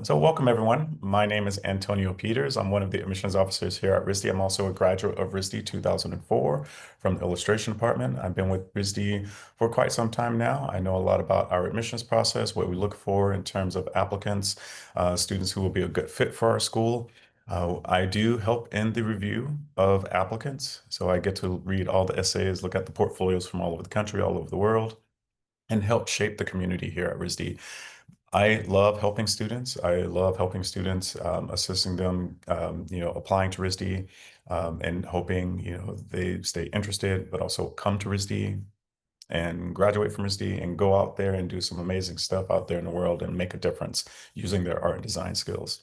So welcome everyone. My name is Antonio Peters. I'm one of the admissions officers here at RISD. I'm also a graduate of RISD 2004 from the illustration department. I've been with RISD for quite some time now. I know a lot about our admissions process, what we look for in terms of applicants, students who will be a good fit for our school. I do help in the review of applicants. So I get to read all the essays, look at the portfolios from all over the country, all over the world, and help shape the community here at RISD. I love helping students. I love helping students, assisting them, applying to RISD, and hoping, they stay interested, but also come to RISD and graduate from RISD and go out there and do some amazing stuff out there in the world and make a difference using their art and design skills.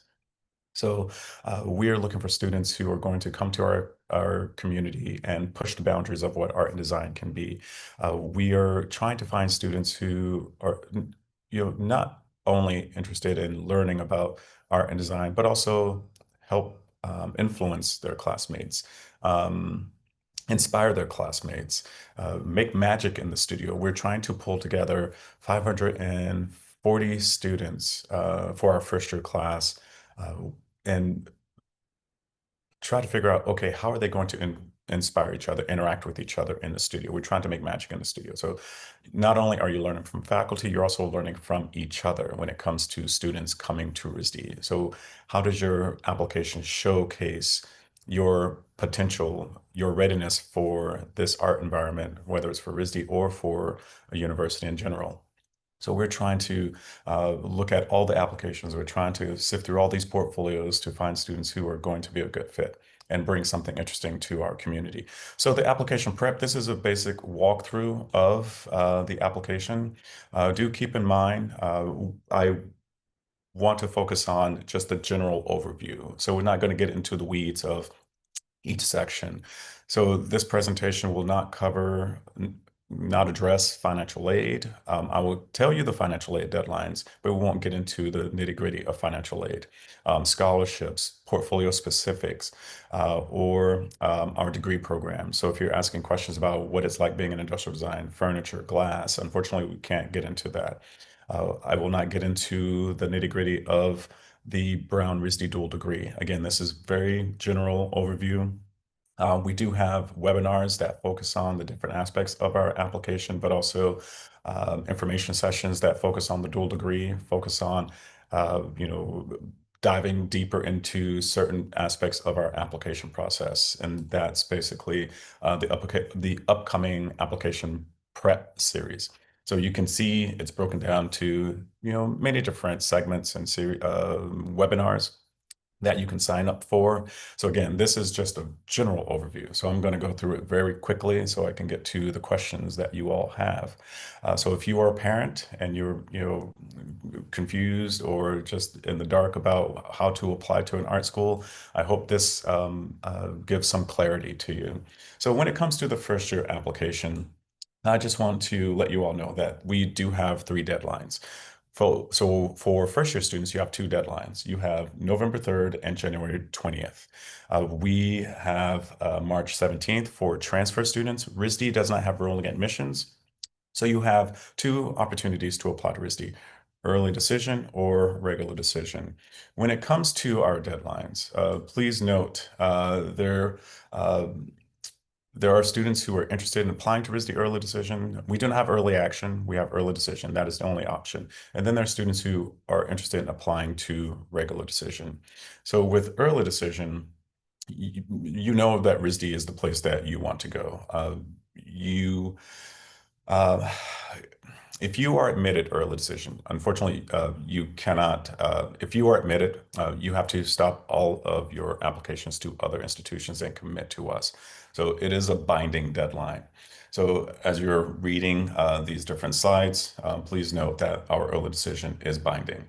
So we're looking for students who are going to come to our community and push the boundaries of what art and design can be. We are trying to find students who are, not only interested in learning about art and design, but also help influence their classmates. Inspire their classmates, make magic in the studio. We're trying to pull together 540 students for our first year class, uh, and try to figure out, okay, how are they going to inspire each other, interact with each other in the studio? We're trying to make magic in the studio. So not only are you learning from faculty, you're also learning from each other when it comes to students coming to RISD. So how does your application showcase your potential, your readiness for this art environment, whether it's for RISD or for a university in general? So we're trying to look at all the applications. We're trying to sift through all these portfolios to find students who are going to be a good fit and bring something interesting to our community. So the application prep, this is a basic walkthrough of the application. Do keep in mind, I want to focus on just the general overview. So we're not going to get into the weeds of each section. So this presentation will not cover, not address financial aid. I will tell you the financial aid deadlines, but we won't get into the nitty-gritty of financial aid, scholarships, portfolio specifics, or our degree program. So if you're asking questions about what it's like being in industrial design, furniture, glass, unfortunately, we can't get into that. I will not get into the nitty-gritty of the Brown RISD dual degree. Again, this is very general overview. We do have webinars that focus on the different aspects of our application, but also information sessions that focus on the dual degree, focus on, diving deeper into certain aspects of our application process. And that's basically the upcoming application prep series. So you can see it's broken down to, many different segments and webinars that you can sign up for. So again, this is just a general overview. So I'm going to go through it very quickly so I can get to the questions that you all have. So if you are a parent and you're, confused or just in the dark about how to apply to an art school, I hope this gives some clarity to you. So when it comes to the first year application, I just want to let you all know that we do have 3 deadlines. So for first year students, you have 2 deadlines. You have November 3rd and January 20th. We have March 17th for transfer students. RISD does not have rolling admissions. So you have 2 opportunities to apply to RISD, early decision or regular decision. When it comes to our deadlines, please note uh, there are students who are interested in applying to RISD early decision. We don't have early action. We have early decision. That is the only option. And then there are students who are interested in applying to regular decision. So with early decision, you know that RISD is the place that you want to go. You uh, if you are admitted early decision, unfortunately, you cannot, if you are admitted, you have to stop all of your applications to other institutions and commit to us. So it is a binding deadline. So as you're reading these different slides, please note that our early decision is binding.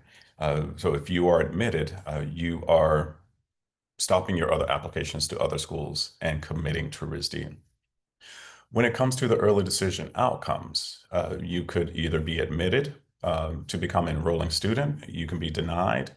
So if you are admitted, you are stopping your other applications to other schools and committing to RISD. When it comes to the early decision outcomes, you could either be admitted to become an enrolling student, you can be denied,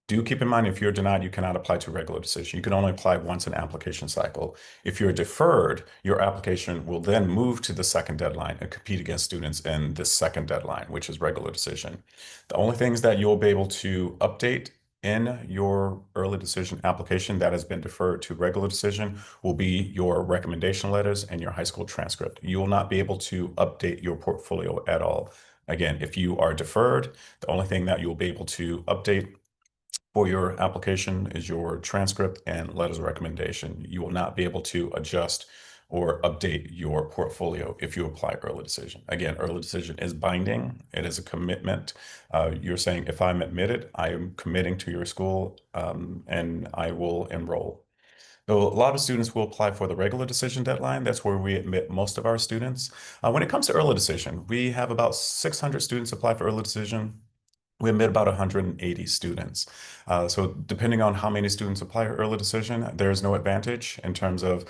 Do keep in mind, if you're denied, you cannot apply to regular decision. You can only apply once an application cycle. If you're deferred, your application will then move to the second deadline and compete against students in the second deadline, which is regular decision. The only things that you'll be able to update in your early decision application that has been deferred to regular decision will be your recommendation letters and your high school transcript. You will not be able to update your portfolio at all. Again, if you are deferred, the only thing that you'll be able to update for your application is your transcript and letters of recommendation. You will not be able to adjust or update your portfolio if you apply early decision. Again, early decision is binding. It is a commitment. You're saying, if I'm admitted, I am committing to your school, and I will enroll. So a lot of students will apply for the regular decision deadline. That's where we admit most of our students. When it comes to early decision, we have about 600 students apply for early decision. We admit about 180 students. So depending on how many students apply for early decision, there's no advantage in terms of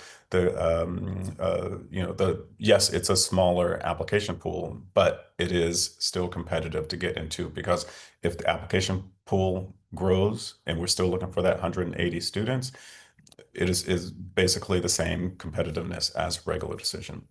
yes, it's a smaller application pool, but it is still competitive to get into, because if the application pool grows and we're still looking for that 180 students, it is basically the same competitiveness as regular decision.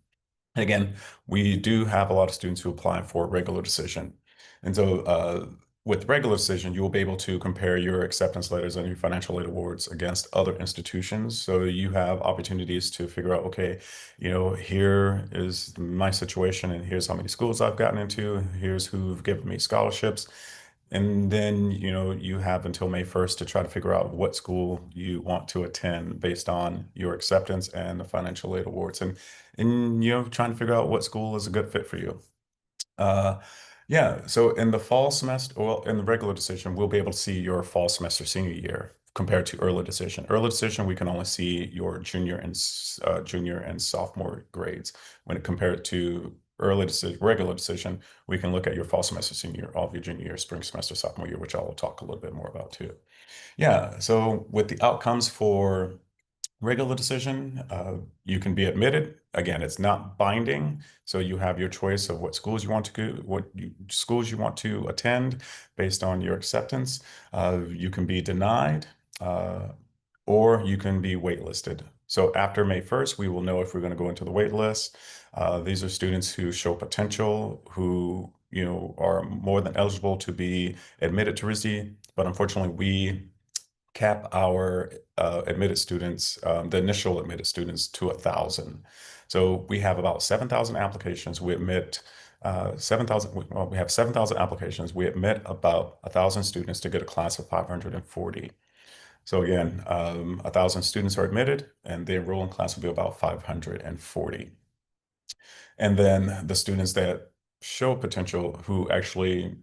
Again, we do have a lot of students who apply for regular decision. And so with regular decision, you will be able to compare your acceptance letters and your financial aid awards against other institutions. So you have opportunities to figure out, okay, here is my situation and here's how many schools I've gotten into. Here's who've given me scholarships. And then, you have until May 1st to try to figure out what school you want to attend based on your acceptance and the financial aid awards. And trying to figure out what school is a good fit for you. Uh, yeah, so in the fall semester, well, in the regular decision, we'll be able to see your fall semester senior year compared to early decision. Early decision, we can only see your junior and sophomore grades. When it compared to early decision, regular decision, we can look at your fall semester senior year, all of your junior year, spring semester sophomore year, which I will talk a little bit more about too. Yeah, so with the outcomes for regular decision, you can be admitted. Again, it's not binding, so you have your choice of what schools you want to go, schools you want to attend based on your acceptance. You can be denied, uh, or you can be waitlisted. So after May 1st, we will know if we're going to go into the wait list. These are students who show potential, who are more than eligible to be admitted to RISD, but unfortunately, we cap our admitted students, the initial admitted students, to 1,000. So we have about 7,000 applications. We admit 7,000, well, we have 7,000 applications. We admit about 1,000 students to get a class of 540. So again, 1,000 students are admitted, and the enrolling class will be about 540. And then the students that show potential, who actually,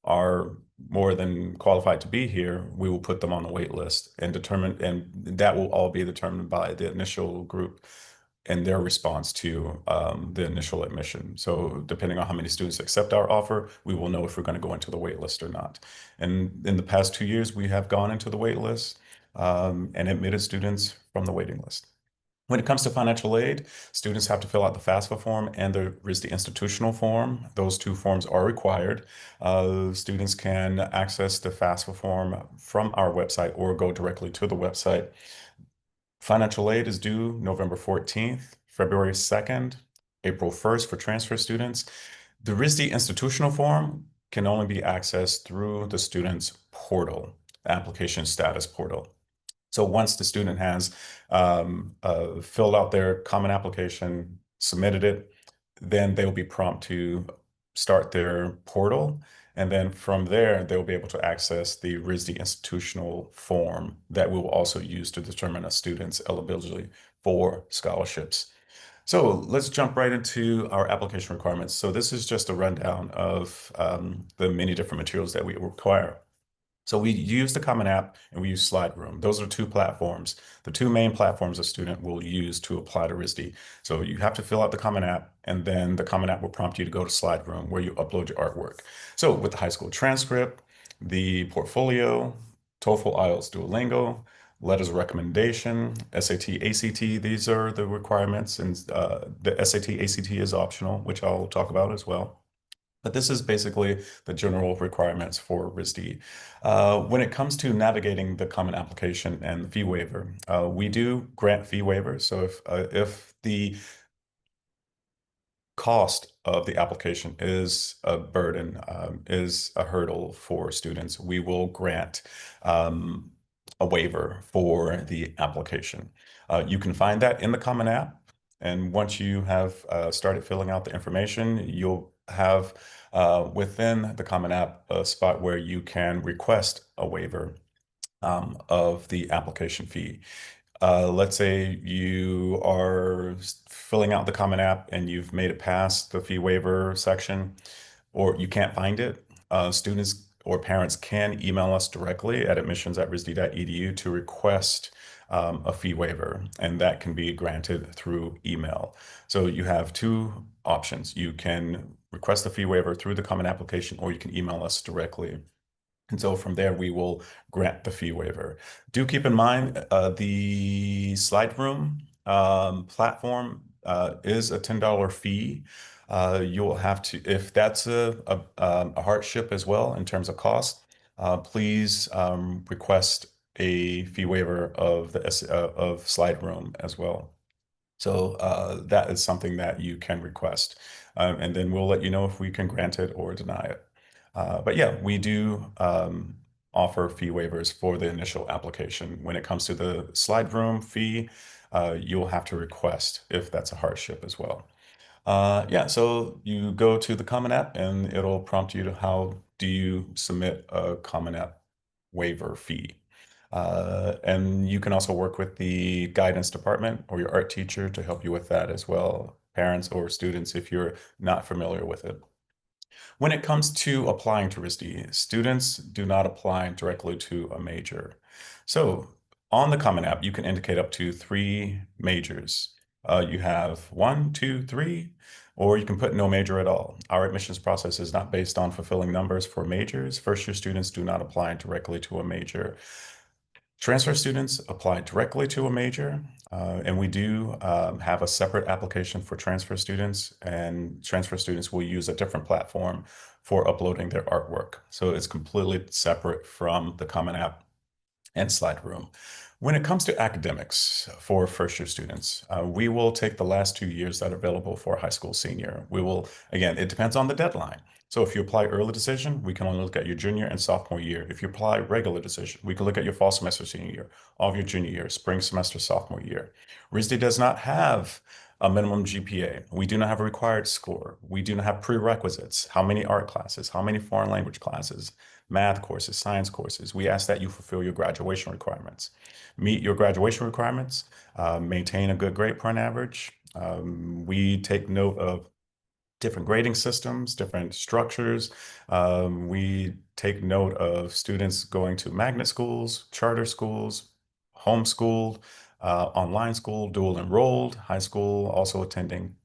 are more than qualified to be here, we will put them on the wait list and determine, and that will all be determined by the initial group and their response to the initial admission. So depending on how many students accept our offer, we will know if we're going to go into the wait list or not. And in the past 2 years, we have gone into the wait list and admitted students from the waiting list. When it comes to financial aid, students have to fill out the FAFSA form and the RISD institutional form. Those two forms are required. Students can access the FAFSA form from our website or go directly to the website. Financial aid is due November 14th, February 2nd, April 1st for transfer students. The RISD institutional form can only be accessed through the student's portal, application status portal. So once the student has filled out their common application, submitted it, then they'll be prompted to start their portal. And then from there, they'll be able to access the RISD institutional form that we will also use to determine a student's eligibility for scholarships. So let's jump right into our application requirements. So this is just a rundown of the many different materials that we require. So we use the Common App and we use Slide Room. Those are two platforms, the two main platforms a student will use to apply to RISD. So you have to fill out the Common App, and then the Common App will prompt you to go to Slide Room where you upload your artwork. So with the high school transcript, the portfolio, TOEFL, IELTS, Duolingo, letters of recommendation, SAT, ACT, these are the requirements. And the SAT, ACT is optional, which I'll talk about as well. But this is basically the general requirements for RISD. When it comes to navigating the common application and the fee waiver, we do grant fee waivers. So if the cost of the application is a burden, is a hurdle for students, we will grant um, a waiver for the application. You can find that in the Common App. And once you have started filling out the information, you'll have within the Common App a spot where you can request a waiver of the application fee. Let's say you are filling out the Common App and you've made it past the fee waiver section, or you can't find it. Students or parents can email us directly at admissions@risd.edu to request a fee waiver, and that can be granted through email. So you have two options. You can request a fee waiver through the Common Application, or you can email us directly. And so from there, we will grant the fee waiver. Do keep in mind the slide room platform is a $10 fee. You'll have to, if that's a hardship as well in terms of cost, please request a fee waiver of of slide room as well. So that is something that you can request. And then we'll let you know if we can grant it or deny it. But yeah, we do offer fee waivers for the initial application. When it comes to the slide room fee, you'll have to request if that's a hardship as well. Yeah, so you go to the Common App and it'll prompt you to how do you submit a Common App waiver fee. And you can also work with the guidance department or your art teacher to help you with that as well, parents or students if you're not familiar with it. When it comes to applying to RISD, students do not apply directly to a major. So on the Common App, you can indicate up to three majors. You have one, two, three, or you can put no major at all. Our admissions process is not based on fulfilling numbers for majors. First year students do not apply directly to a major. Transfer students apply directly to a major, and we do have a separate application for transfer students, and transfer students will use a different platform for uploading their artwork. So it's completely separate from the Common App and slide room. When it comes to academics for first year students, we will take the last 2 years that are available for a high school senior. We will, again, it depends on the deadline. So if you apply early decision, we can only look at your junior and sophomore year. If you apply regular decision, we can look at your fall semester senior year, all of your junior year, spring semester sophomore year. RISD does not have a minimum GPA. We do not have a required score. We do not have prerequisites. How many art classes? How many foreign language classes? Math courses, science courses. We ask that you fulfill your graduation requirements. Meet your graduation requirements, maintain a good grade point average. We take note of different grading systems, different structures. We take note of students going to magnet schools, charter schools, homeschooled, online school, dual enrolled, high school, also attending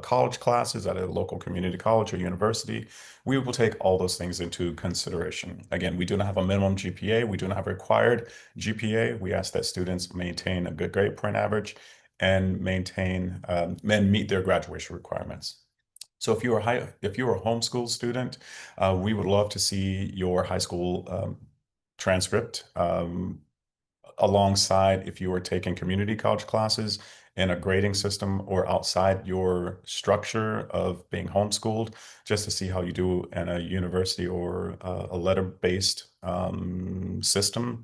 college classes at a local community college or university. We will take all those things into consideration. Again, we do not have a minimum GPA. We do not have a required GPA. We ask that students maintain a good grade point average and maintain and meet their graduation requirements. So if you're a homeschool student, we would love to see your high school transcript. Alongside if you were taking community college classes in a grading system or outside your structure of being homeschooled, just to see how you do in a university or a letter-based system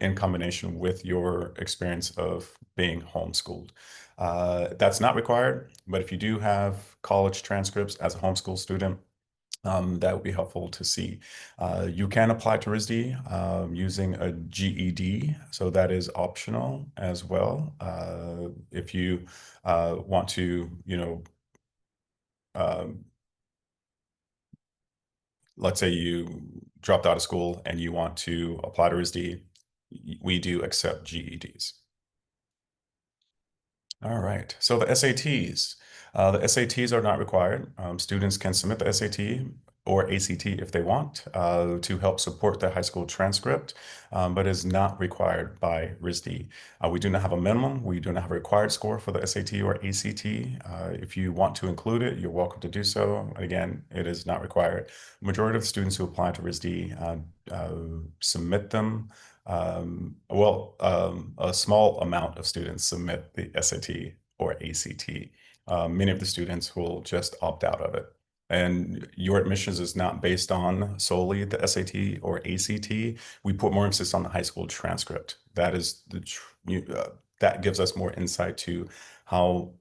in combination with your experience of being homeschooled. That's not required, but if you do have college transcripts as a homeschool student, that would be helpful to see. You can apply to RISD using a GED, so that is optional as well. If you want to, um, let's say you dropped out of school and you want to apply to RISD, we do accept GEDs. All right, so the SATs. The SATs are not required. Students can submit the SAT or ACT if they want to help support their high school transcript, but is not required by RISD. We do not have a minimum. We do not have a required score for the SAT or ACT. If you want to include it, you're welcome to do so. Again, it is not required. Majority of the students who apply to RISD submit them. A small amount of students submit the SAT or ACT. Many of the students will just opt out of it. And your admissions is not based on solely the SAT or ACT. We put more emphasis on the high school transcript. That is that gives us more insight to how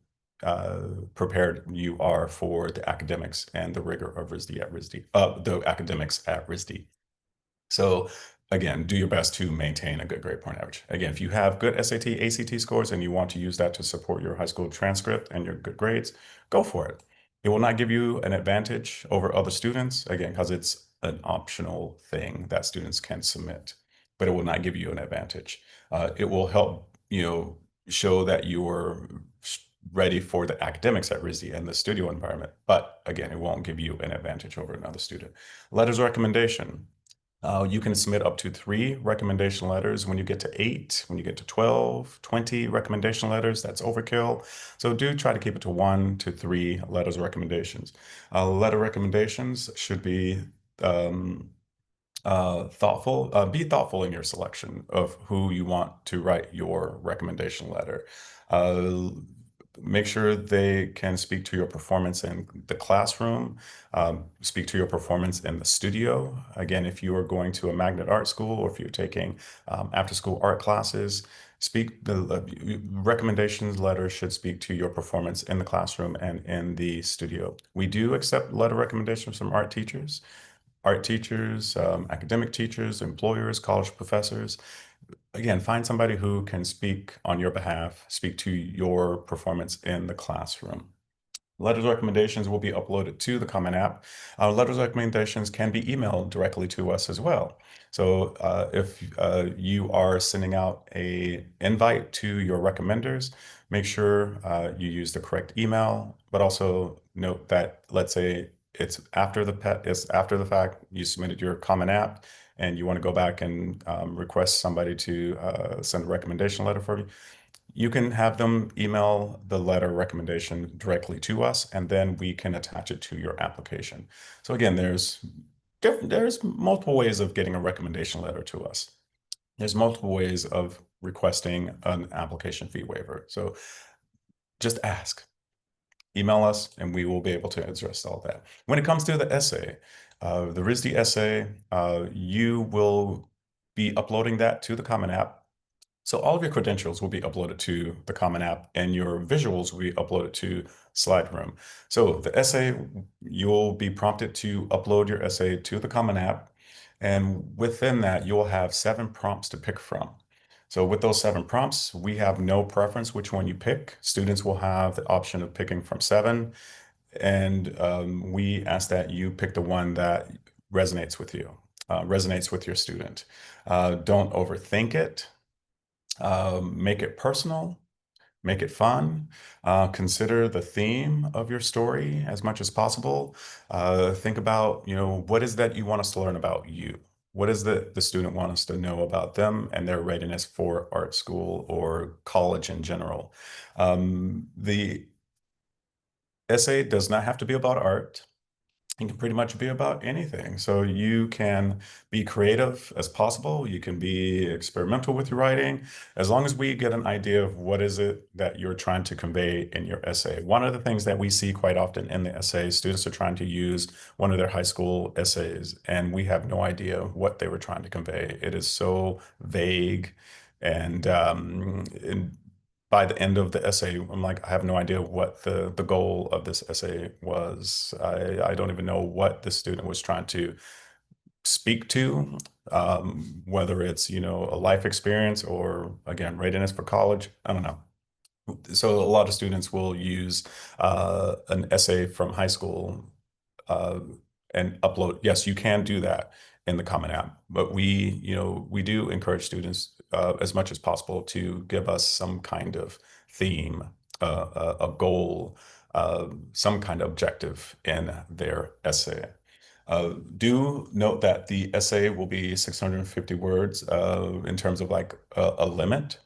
prepared you are for the academics and the rigor of RISD at RISD, the academics at RISD. So again, do your best to maintain a good grade point average. Again, if you have good SAT, ACT scores and you want to use that to support your high school transcript and your good grades, go for it. It will not give you an advantage over other students, again, because it's an optional thing that students can submit, but it will not give you an advantage. It will help, show that you're ready for the academics at RISD and the studio environment. But again, it won't give you an advantage over another student. Letters of recommendation. You can submit up to 3 recommendation letters. When you get to 8, when you get to 12, 20 recommendation letters, that's overkill. So do try to keep it to 1 to 3 letters of recommendations. Letter recommendations should be um, thoughtful. Be thoughtful in your selection of who you want to write your recommendation letter. Uh, Make sure they can speak to your performance in the classroom, speak to your performance in the studio. Again, if you are going to a magnet art school or if you're taking after-school art classes, the recommendations letter should speak to your performance in the classroom and in the studio. We do accept letter recommendations from art teachers, academic teachers, employers, college professors. Again, find somebody who can speak on your behalf, speak to your performance in the classroom. Letters of recommendations will be uploaded to the Common App. Letters of recommendations can be emailed directly to us as well. So if you are sending out a invite to your recommenders, make sure you use the correct email, but also note that, let's say it's after the fact, you submitted your Common App and you want to go back and request somebody to send a recommendation letter for you. You can have them email the letter recommendation directly to us, and then we can attach it to your application. So again, there's multiple ways of getting a recommendation letter to us. There's multiple ways of requesting an application fee waiver. So just ask, email us, and we will be able to address all that. When it comes to the essay, the RISD essay, you will be uploading that to the Common App. So all of your credentials will be uploaded to the Common App and your visuals will be uploaded to SlideRoom. So the essay, you'll be prompted to upload your essay to the Common App. And within that, you'll have 7 prompts to pick from. So with those 7 prompts, we have no preference which one you pick. Students will have the option of picking from 7. And we ask that you pick the one that resonates with you, resonates with your student. Don't overthink it. Make it personal, make it fun. Consider the theme of your story as much as possible. Think about, what is that you want us to learn about you? What does the student want us to know about them and their readiness for art school or college in general? The essay does not have to be about art. It can pretty much be about anything. So you can be creative as possible. You can be experimental with your writing, as long as we get an idea of what is it that you're trying to convey in your essay. One of the things that we see quite often in the essay, students are trying to use one of their high school essays, and we have no idea what they were trying to convey. It is so vague, and by the end of the essay, I'm like, I have no idea what the goal of this essay was. I don't even know what the student was trying to speak to, whether it's, a life experience or, again, readiness for college. I don't know. So a lot of students will use an essay from high school uh, and upload. Yes, you can do that in the Common App, but we do encourage students as much as possible to give us some kind of theme, a goal, some kind of objective in their essay. Do note that the essay will be 650 words in terms of like a limit.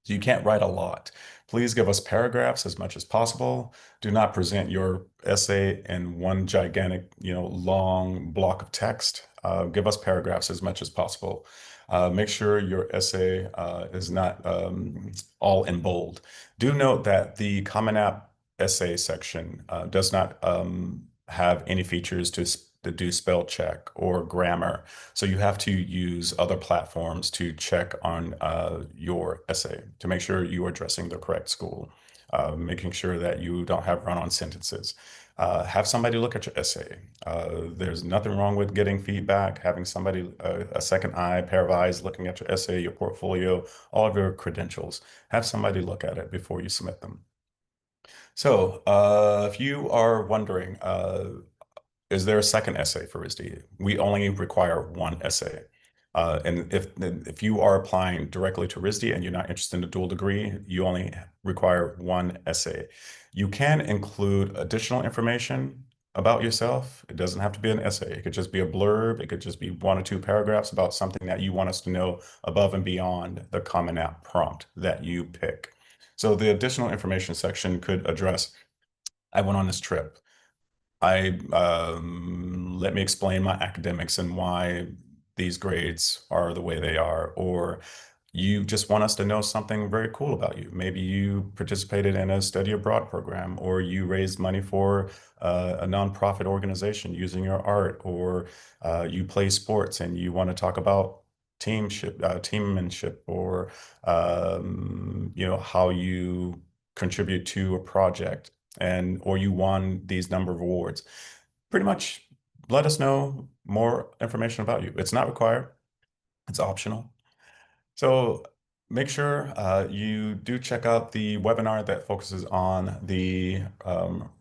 You can't write a lot. Please give us paragraphs as much as possible. Do not present your essay in one gigantic, long block of text. Give us paragraphs as much as possible. Make sure your essay is not all in bold. Do note that the Common App essay section does not have any features to do spell check or grammar. So you have to use other platforms to check on your essay to make sure you are addressing the correct school, making sure that you don't have run-on sentences. Have somebody look at your essay. There's nothing wrong with getting feedback, having somebody, a second eye, pair of eyes looking at your essay, your portfolio, all of your credentials. Have somebody look at it before you submit them. So if you are wondering, is there a second essay for RISD? We only require one essay. And if you are applying directly to RISD and you're not interested in a dual degree, you only require one essay. You can include additional information about yourself. It doesn't have to be an essay. It could just be a blurb. It could just be one or two paragraphs about something that you want us to know above and beyond the Common App prompt that you pick. So the additional information section could address, I went on this trip. I let me explain my academics and why these grades are the way they are, or you just want us to know something very cool about you. Maybe you participated in a study abroad program, or you raised money for a nonprofit organization using your art, or you play sports and you want to talk about teammanship, or how you contribute to a project, and or you won these number of awards. Pretty much let us know more information about you. It's not required, it's optional. So make sure you do check out the webinar that focuses on the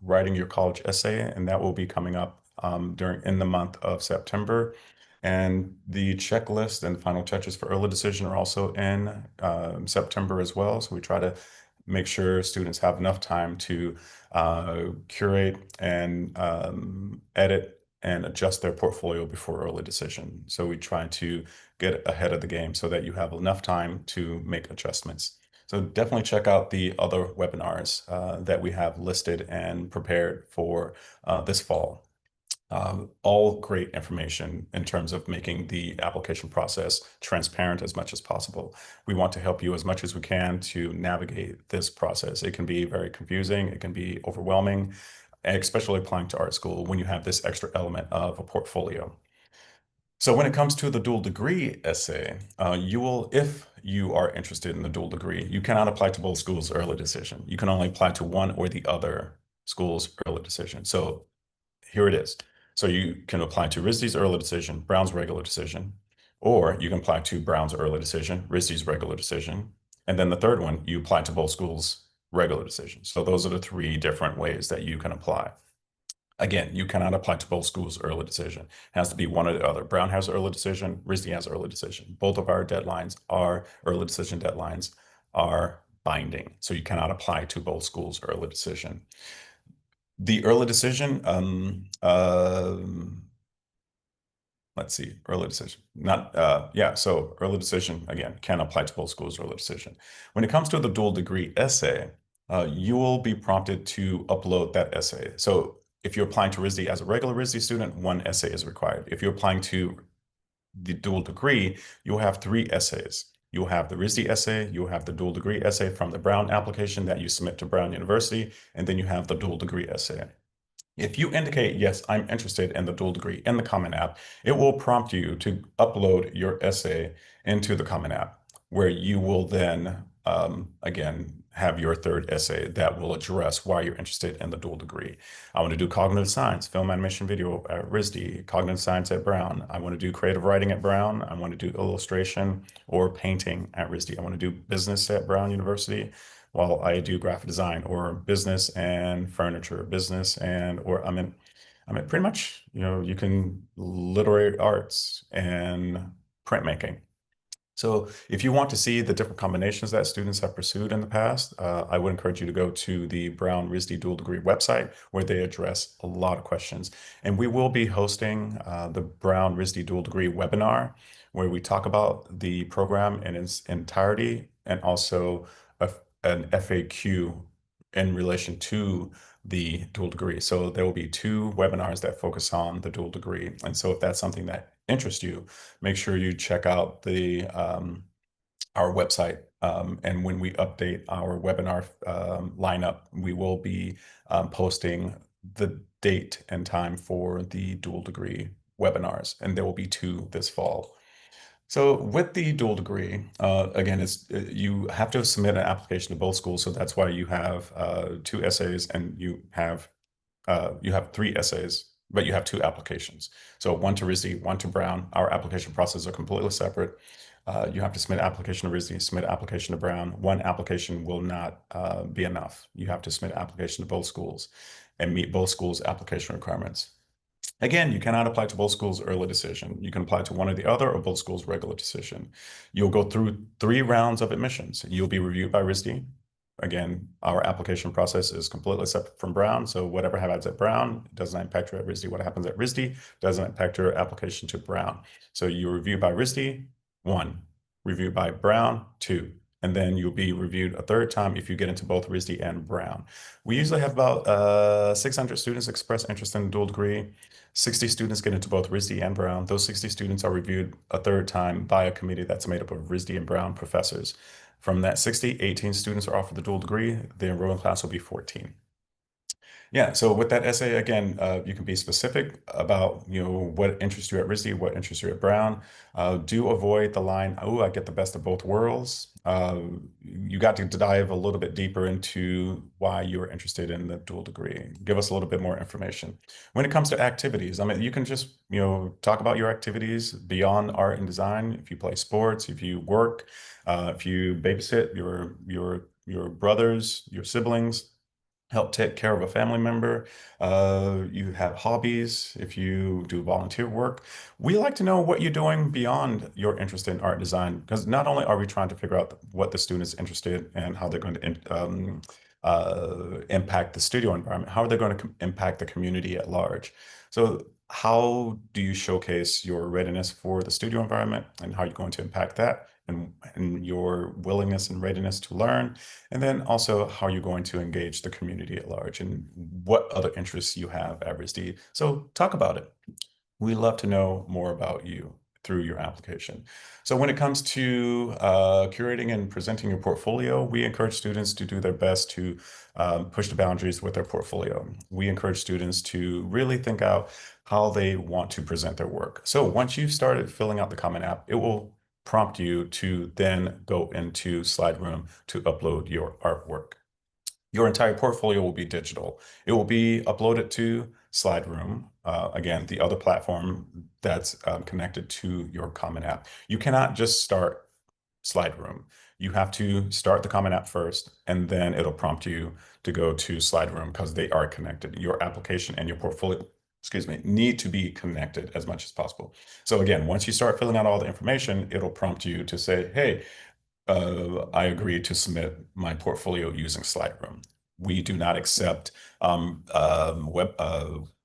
writing your college essay, and that will be coming up in the month of September. And the checklist and final touches for early decision are also in September as well. So we try to make sure students have enough time to curate and edit and adjust their portfolio before early decision. So we try to get ahead of the game so that you have enough time to make adjustments. So definitely check out the other webinars that we have listed and prepared for this fall. All great information in terms of making the application process transparent as much as possible. We want to help you as much as we can to navigate this process. It can be very confusing, it can be overwhelming, especially applying to art school when you have this extra element of a portfolio. So when it comes to the dual degree essay, if you are interested in the dual degree, you cannot apply to both schools early decision. You can only apply to one or the other school's early decision. So here it is. So you can apply to RISD's early decision, Brown's regular decision, or you can apply to Brown's early decision, RISD's regular decision. And then the third one, you apply to both schools' regular decision. So those are the three different ways that you can apply. Again, you cannot apply to both schools' early decision. It has to be one or the other. Brown has early decision, RISD has early decision. Both of our deadlines are early decision deadlines are binding. So you cannot apply to both schools' early decision. The early decision, let's see, early decision, not, yeah, so early decision, again, can apply to both schools' early decision. When it comes to the dual degree essay, you will be prompted to upload that essay. So if you're applying to RISD as a regular RISD student, one essay is required. If you're applying to the dual degree, you'll have three essays. You'll have the RISD essay, you'll have the dual degree essay from the Brown application that you submit to Brown University, and then you have the dual degree essay. If you indicate, yes, I'm interested in the dual degree in the Common App, it will prompt you to upload your essay into the Common App, where you will then, again, have your third essay that will address why you're interested in the dual degree. I want to do cognitive science, film animation video at RISD, cognitive science at Brown. I want to do creative writing at Brown. I want to do illustration or painting at RISD. I want to do business at Brown University, while I do graphic design, or business and furniture, or I mean pretty much, you can literary arts and printmaking. So if you want to see the different combinations that students have pursued in the past, I would encourage you to go to the Brown RISD Dual Degree website where they address a lot of questions. And we will be hosting the Brown RISD Dual Degree webinar where we talk about the program in its entirety and also an FAQ in relation to the dual degree. So there will be two webinars that focus on the dual degree. And so if that's something that interests you, make sure you check out the our website. And when we update our webinar lineup, we will be posting the date and time for the dual degree webinars, and there will be two this fall. So with the dual degree, again, it's you have to submit an application to both schools. So that's why you have two essays and you have three essays, but you have two applications. So one to RISD, one to Brown. Our application processes are completely separate. You have to submit application to RISD, submit application to Brown. One application will not be enough. You have to submit application to both schools and meet both schools' application requirements. Again, you cannot apply to both schools early decision. You can apply to one or the other or both schools regular decision. You'll go through 3 rounds of admissions. You'll be reviewed by RISD. Again, our application process is completely separate from Brown. So whatever happens at Brown does not impact your at RISD. What happens at RISD doesn't impact your application to Brown. So you're reviewed by RISD, 1. Reviewed by Brown, 2. And then you'll be reviewed a third time if you get into both RISD and Brown. We usually have about 600 students express interest in dual degree. 60 students get into both RISD and Brown. Those 60 students are reviewed a third time by a committee that's made up of RISD and Brown professors. From that 60, 18 students are offered the dual degree. The enrolling class will be 14. Yeah, so with that essay, again, you can be specific about, what interests you at RISD, what interests you at Brown. Do avoid the line, oh, I get the best of both worlds. You got to dive a little bit deeper into why you're interested in the dual degree. Give us a little bit more information. When it comes to activities, I mean, you can just, talk about your activities beyond art and design. If you play sports, if you work, if you babysit your brothers, your siblings, help take care of a family member, you have hobbies, if you do volunteer work. We like to know what you're doing beyond your interest in art design, because not only are we trying to figure out what the student is interested in and how they're going to impact the studio environment, how are they going to impact the community at large. So how do you showcase your readiness for the studio environment and how you're going to impact that and your willingness and readiness to learn? And then also how you're going to engage the community at large and what other interests you have at RISD. So talk about it. We love to know more about you through your application. So when it comes to curating and presenting your portfolio, we encourage students to do their best to push the boundaries with their portfolio. We encourage students to really think out how they want to present their work. So once you've started filling out the Common App, it will prompt you to then go into Slideroom to upload your artwork. Your entire portfolio will be digital. It will be uploaded to Slideroom, again, the other platform that's connected to your Common App. You cannot just start Slideroom. You have to start the Common App first, and then it'll prompt you to go to Slideroom because they are connected. Your application and your portfolio, excuse me, need to be connected as much as possible. So again, once you start filling out all the information, it'll prompt you to say, hey, I agree to submit my portfolio using Slideroom. We do not accept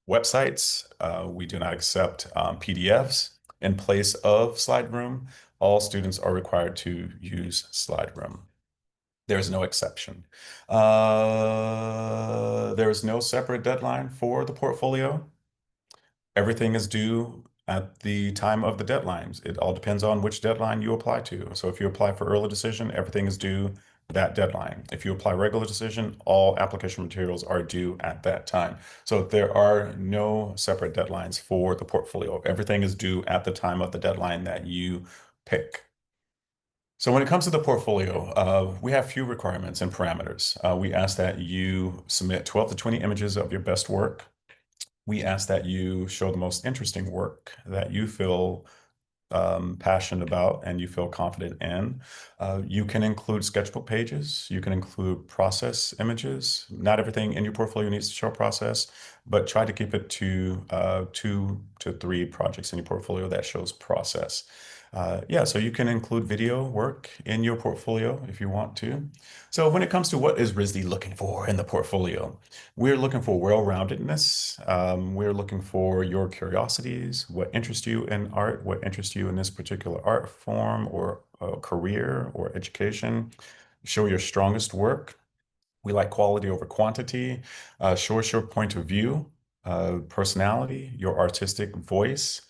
websites. We do not accept PDFs in place of Slideroom. All students are required to use Slideroom. There's no exception. There is no separate deadline for the portfolio. Everything is due at the time of the deadlines. It all depends on which deadline you apply to. So if you apply for early decision, everything is due that deadline. If you apply regular decision, all application materials are due at that time. So there are no separate deadlines for the portfolio. Everything is due at the time of the deadline that you pick. So when it comes to the portfolio, we have few requirements and parameters. We ask that you submit 12 to 20 images of your best work. We ask that you show the most interesting work that you feel passionate about and you feel confident in. You can include sketchbook pages. You can include process images. Not everything in your portfolio needs to show process, but try to keep it to 2 to 3 projects in your portfolio that shows process. Yeah, so you can include video work in your portfolio if you want to. So when it comes to what is RISD looking for in the portfolio, we're looking for well-roundedness. We're looking for your curiosities, what interests you in art, what interests you in this particular art form or career or education. Show your strongest work. We like quality over quantity. Show us your point of view, personality, your artistic voice,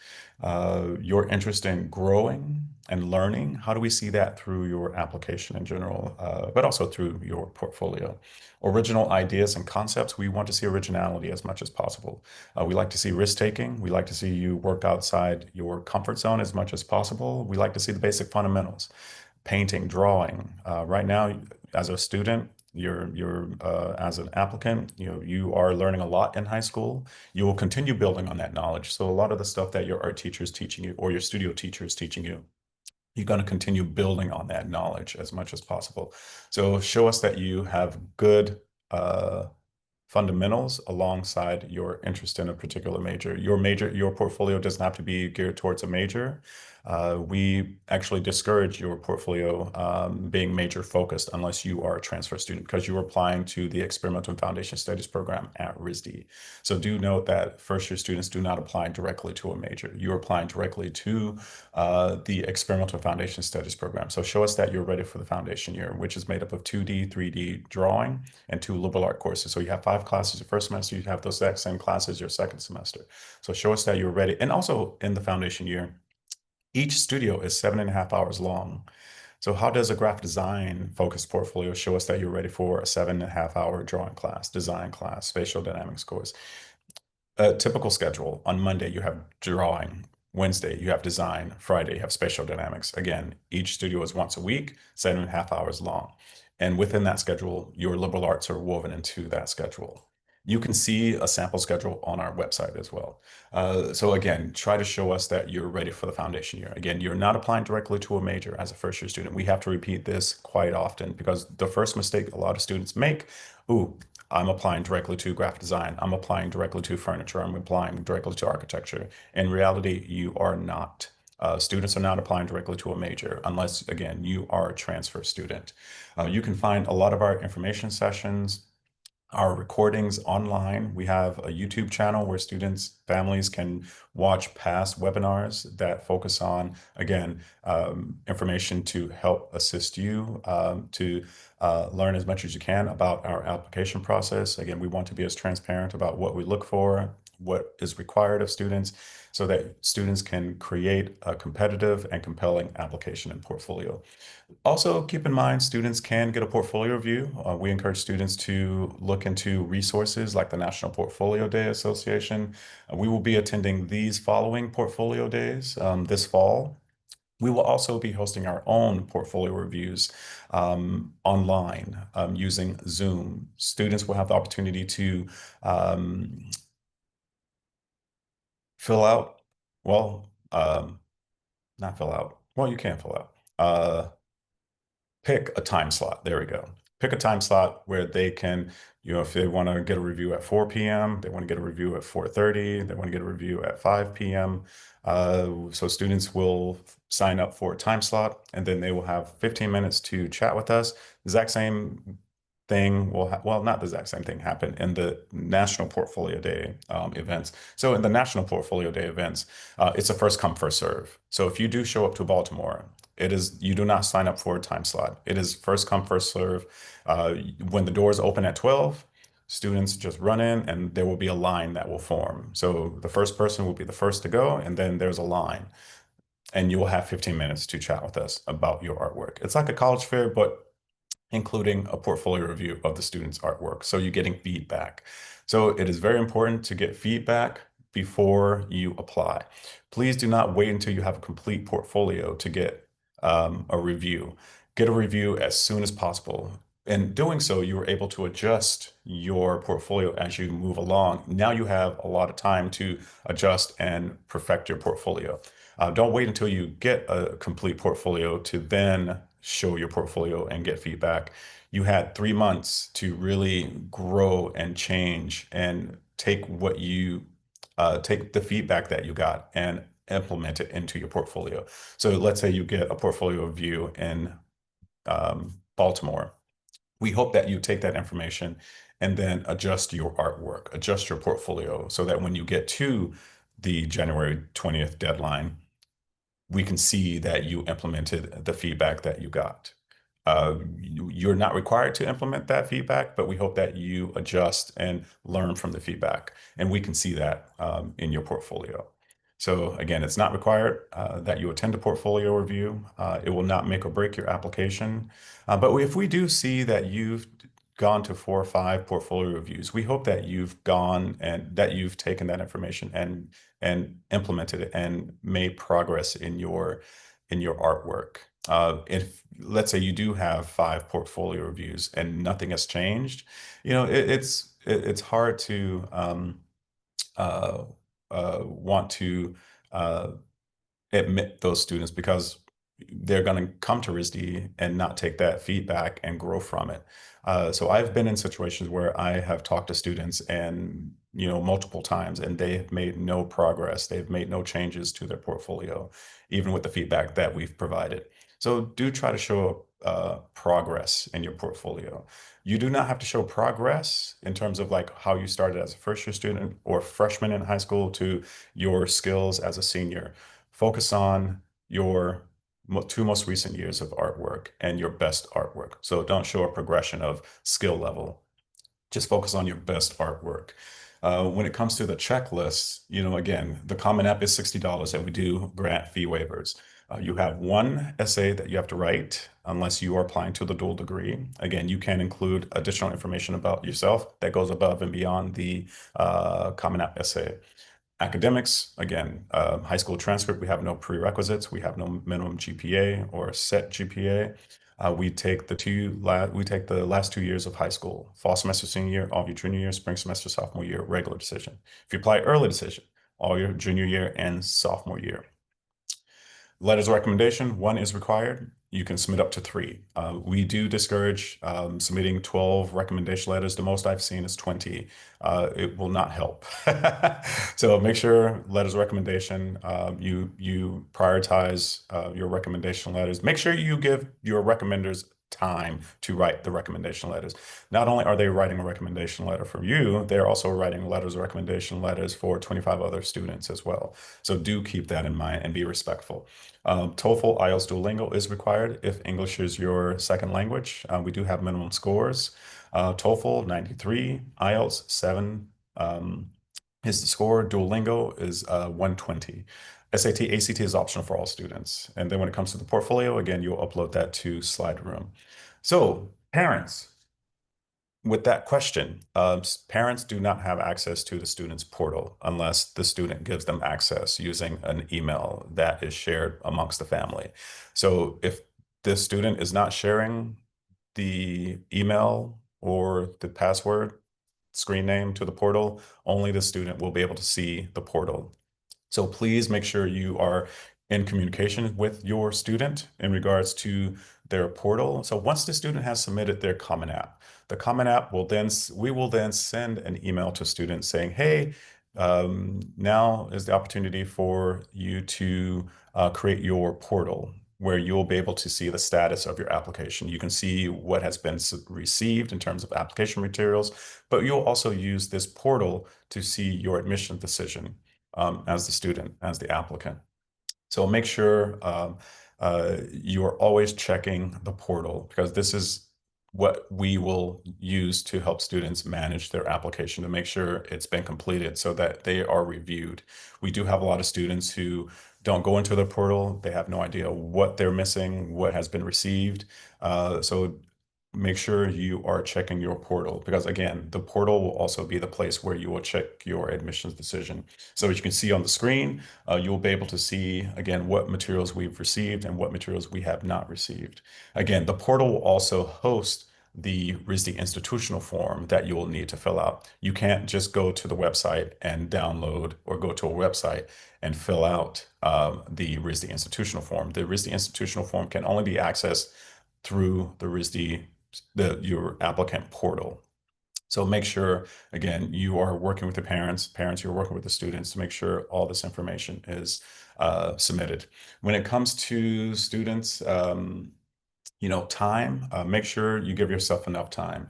your interest in growing and learning. How do we see that through your application in general, but also through your portfolio? Original ideas and concepts. We want to see originality as much as possible. We like to see risk taking. We like to see you work outside your comfort zone as much as possible. We like to see the basic fundamentals painting, drawing. Right now, as a student, you're as an applicant, you are learning a lot in high school. You will continue building on that knowledge. So a lot of the stuff that your art teacher is teaching you or your studio teacher is teaching you, you're going to continue building on that knowledge as much as possible. So show us that you have good fundamentals alongside your interest in a particular major. Your portfolio doesn't have to be geared towards a major. We actually discourage your portfolio being major focused unless you are a transfer student because you're applying to the Experimental and Foundation Studies program at RISD. So do note that first year students do not apply directly to a major. You're applying directly to the Experimental Foundation Studies program. So show us that you're ready for the foundation year, which is made up of 2D, 3D drawing, and 2 liberal art courses. So you have 5 classes your first semester, you have those exact same classes your second semester. So show us that you're ready. And also in the foundation year, each studio is 7.5 hours long. So how does a graphic design focused portfolio show us that you're ready for a 7.5 hour drawing class, design class, spatial dynamics course? A typical schedule. On Monday, you have drawing. Wednesday, you have design. Friday, you have spatial dynamics. Again, each studio is once a week, 7.5 hours long. And within that schedule, your liberal arts are woven into that schedule. You can see a sample schedule on our website as well. So again, try to show us that you're ready for the foundation year. Again, you're not applying directly to a major as a first year student. We have to repeat this quite often because the first mistake a lot of students make, ooh, I'm applying directly to graphic design. I'm applying directly to furniture. I'm applying directly to architecture. In reality, you are not. Students are not applying directly to a major unless, again, you are a transfer student. You can find a lot of our information sessions, our recordings online. We have a YouTube channel where students, families can watch past webinars that focus on, again, information to help assist you to learn as much as you can about our application process. Again, we want to be as transparent about what we look for, what is required of students, so that students can create a competitive and compelling application and portfolio. Also, keep in mind, students can get a portfolio review. We encourage students to look into resources like the National Portfolio Day Association. We will be attending these following portfolio days this fall. We will also be hosting our own portfolio reviews online using Zoom. Students will have the opportunity to um, fill out, well, not fill out. Well, you can fill out. Pick a time slot. There we go. Pick a time slot where they can, if they want to get a review at 4 p.m., they want to get a review at 4:30, they want to get a review at 5 p.m. So students will sign up for a time slot and then they will have 15 minutes to chat with us. Exact same thing will, well, not the exact same thing happen in the National Portfolio Day events. So in the National Portfolio Day events, it's a first come, first serve. So if you do show up to Baltimore, you do not sign up for a time slot. It is first come, first serve. When the doors open at 12, students just run in and there will be a line that will form. So the first person will be the first to go, and then there's a line. And you will have 15 minutes to chat with us about your artwork. It's like a college fair, but including a portfolio review of the student's artwork. So you're getting feedback. So it is very important to get feedback before you apply. Please do not wait until you have a complete portfolio to get a review. Get a review as soon as possible. In doing so, you are able to adjust your portfolio as you move along. Now you have a lot of time to adjust and perfect your portfolio. Don't wait until you get a complete portfolio to then show your portfolio and get feedback. You had 3 months to really grow and change and take the feedback that you got and implement it into your portfolio. So let's say you get a portfolio review in Baltimore. We hope that you take that information and then adjust your artwork, adjust your portfolio so that when you get to the January 20th deadline, we can see that you implemented the feedback that you got. You're not required to implement that feedback, but we hope that you adjust and learn from the feedback, and we can see that in your portfolio. So again, it's not required that you attend a portfolio review. It will not make or break your application. But if we do see that you've gone to 4 or 5 portfolio reviews, we hope that you've gone and that you've taken that information and implemented it and made progress in your artwork. If let's say you do have 5 portfolio reviews and nothing has changed, it's hard to uh, want to uh, admit those students because they're going to come to RISD and not take that feedback and grow from it. So I've been in situations where I have talked to students and multiple times, and they have made no progress. They've made no changes to their portfolio, even with the feedback that we've provided. So do try to show progress in your portfolio. You do not have to show progress in terms of like how you started as a first year student or freshman in high school to your skills as a senior. Focus on your 2 most recent years of artwork and your best artwork. So don't show a progression of skill level. Just focus on your best artwork. When it comes to the checklist, again, the Common App is $60 and we do grant fee waivers. You have one essay that you have to write unless you are applying to the dual degree. Again, you can include additional information about yourself that goes above and beyond the Common App essay. Academics, again, high school transcript, we have no prerequisites. We have no minimum GPA or set GPA. We take the last 2 years of high school, fall semester senior year, all of your junior year, spring semester sophomore year, regular decision. If you apply early decision, all your junior year and sophomore year. Letters of recommendation, 1 is required. You can submit up to 3. We do discourage submitting 12 recommendation letters. The most I've seen is 20. It will not help. So make sure letters of recommendation, you prioritize your recommendation letters. Make sure you give your recommenders time to write the recommendation letters. Not only are they writing a recommendation letter for you, they're also writing letters of recommendation letters for 25 other students as well. So do keep that in mind and be respectful. TOEFL, IELTS, Duolingo is required if English is your second language. We do have minimum scores. TOEFL 93, IELTS 7 is the score. Duolingo is 120. SAT, ACT is optional for all students. And then when it comes to the portfolio, again, you'll upload that to SlideRoom. So parents, with that question, parents do not have access to the student's portal unless the student gives them access using an email that is shared amongst the family. So if the student is not sharing the email or the password screen name to the portal, only the student will be able to see the portal. So please make sure you are in communication with your student in regards to their portal. So once the student has submitted their Common App, the Common App we will then send an email to students saying, hey, now is the opportunity for you to create your portal where you'll be able to see the status of your application. You can see what has been received in terms of application materials, but you'll also use this portal to see your admission decision as the student, as the applicant. So make sure you are always checking the portal because this is what we will use to help students manage their application to make sure it's been completed so that they are reviewed. We do have a lot of students who don't go into the portal. They have no idea what they're missing, what has been received. So make sure you are checking your portal because again, the portal will also be the place where you will check your admissions decision. So as you can see on the screen, you'll be able to see again what materials we've received and what materials we have not received. Again, the portal will also host the RISD institutional form that you will need to fill out. You can't just go to the website and download or go to a website and fill out the RISD institutional form. The RISD institutional form can only be accessed through the RISD your applicant portal. So make sure, again, you are working with the parents, you're working with the students to make sure all this information is submitted. When it comes to students, time, make sure you give yourself enough time.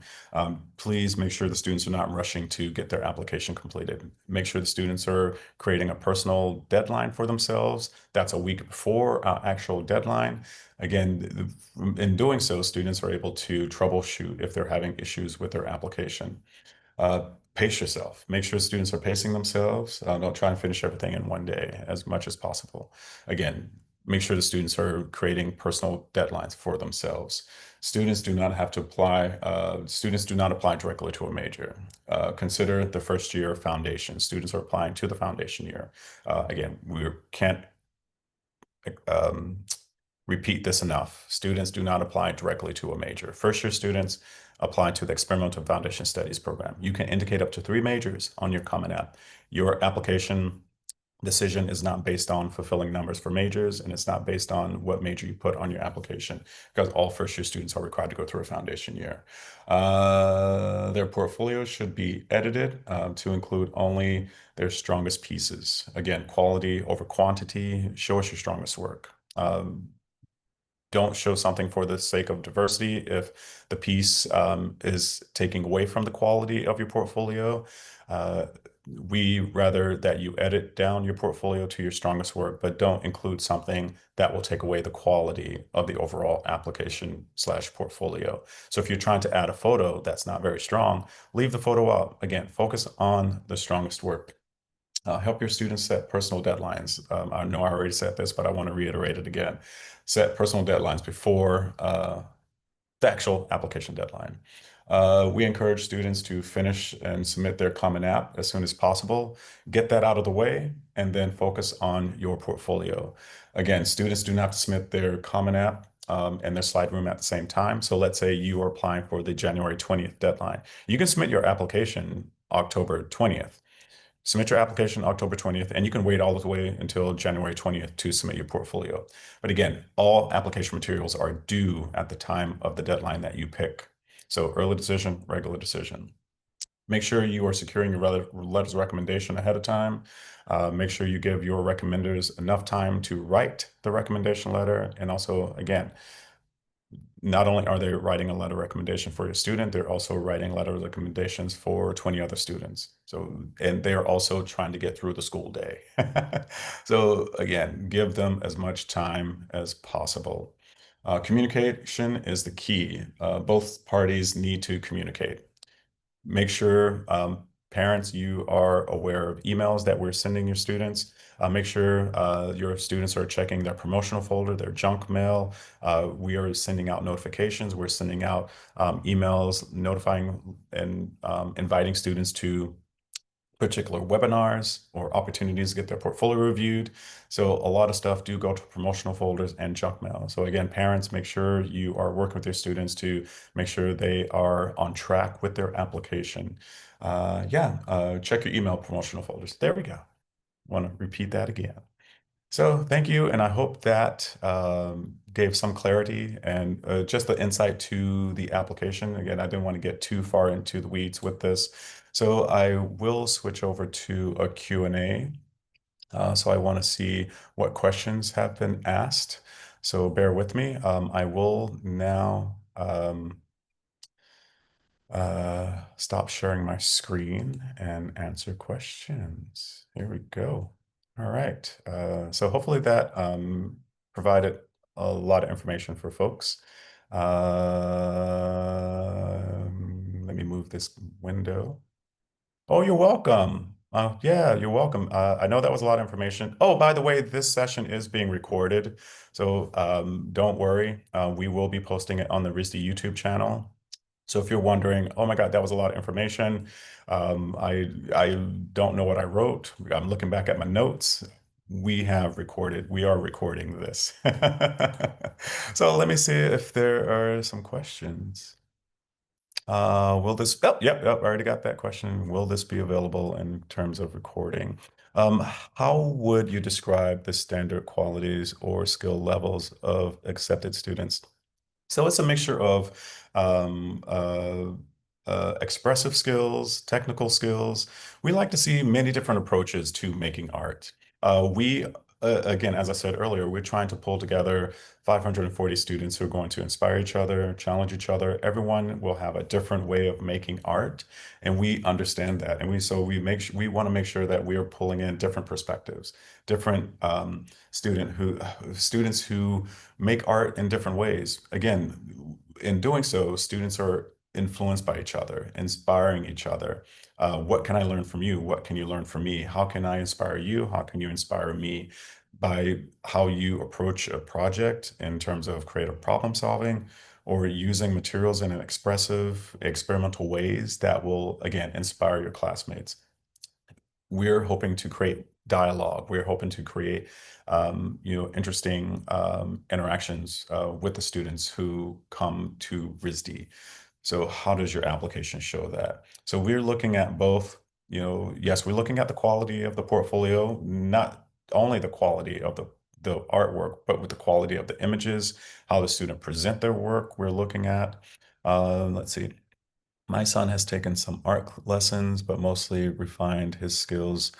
Please make sure the students are not rushing to get their application completed. Make sure the students are creating a personal deadline for themselves. That's a week before our actual deadline. Again, in doing so, students are able to troubleshoot if they're having issues with their application. Pace yourself. Make sure students are pacing themselves. Don't try and finish everything in one day as much as possible. Again, make sure the students are creating personal deadlines for themselves. Students do not apply directly to a major. Consider the first year foundation. Students are applying to the foundation year. Again, we can't um, repeat this enough. Students do not apply directly to a major. First year students apply to the Experimental Foundation Studies program. You can indicate up to 3 majors on your Common App. Your application decision is not based on fulfilling numbers for majors, and it's not based on what major you put on your application, because all first year students are required to go through a foundation year. Their portfolios should be edited to include only their strongest pieces. Again, quality over quantity. Show us your strongest work. Don't show something for the sake of diversity if the piece is taking away from the quality of your portfolio. Uh, we rather that you edit down your portfolio to your strongest work, but don't include something that will take away the quality of the overall application slash portfolio. So if you're trying to add a photo that's not very strong, leave the photo out. Again, focus on the strongest work. Help your students set personal deadlines. I know I already said this, but I want to reiterate it again. Set personal deadlines before the actual application deadline. We encourage students to finish and submit their Common App as soon as possible. Get that out of the way, and then focus on your portfolio. Again, students do not have to submit their Common App and their slide room at the same time. So let's say you are applying for the January 20th deadline. You can submit your application October 20th. Submit your application October 20th, and you can wait all the way until January 20th to submit your portfolio. But again, all application materials are due at the time of the deadline that you pick. So early decision, regular decision. Make sure you are securing your letters of recommendation ahead of time. Make sure you give your recommenders enough time to write the recommendation letter. And also, again, not only are they writing a letter of recommendation for your student, they're also writing letter of recommendations for 20 other students. So, and they're also trying to get through the school day. So again, give them as much time as possible. Communication is the key. Both parties need to communicate. Make sure, parents, you are aware of emails that we're sending your students. Make sure your students are checking their promotional folder, their junk mail. We are sending out notifications. We're sending out emails notifying and inviting students to particular webinars or opportunities to get their portfolio reviewed. So a lot of stuff do go to promotional folders and junk mail. So again, parents, make sure you are working with your students to make sure they are on track with their application. Check your email promotional folders. There we go. Want to repeat that again. So thank you, and I hope that gave some clarity and just the insight to the application. Again, I didn't want to get too far into the weeds with this. So I will switch over to a Q&A. So I want to see what questions have been asked. So bear with me. I will now stop sharing my screen and answer questions. Here we go. All right. So hopefully that provided a lot of information for folks. Let me move this window. Oh, you're welcome. Yeah, you're welcome. I know that was a lot of information. Oh, by the way, this session is being recorded, so don't worry. We will be posting it on the RISD YouTube channel. So if you're wondering, oh my God, that was a lot of information. I don't know what I wrote. I'm looking back at my notes. We are recording this. So let me see if there are some questions. I already got that question. Will this be available in terms of recording? How would you describe the standard qualities or skill levels of accepted students? So it's a mixture of expressive skills, technical skills. We like to see many different approaches to making art. Again, as I said earlier, we're trying to pull together 540 students who are going to inspire each other, challenge each other. Everyone will have a different way of making art, and we understand that. And we want to make sure that we are pulling in different perspectives, different students who make art in different ways. Again, in doing so, students are influenced by each other, inspiring each other. What can I learn from you? What can you learn from me? How can I inspire you? How can you inspire me? By how you approach a project in terms of creative problem solving or using materials in an expressive, experimental ways that will, again, inspire your classmates. We're hoping to create dialogue. We're hoping to create, interesting interactions with the students who come to RISD. So how does your application show that? So we're looking at both, yes, we're looking at the quality of the portfolio, not only the quality of the artwork, but with the quality of the images, how the student present their work. We're looking at, let's see, my son has taken some art lessons, but mostly refined his skills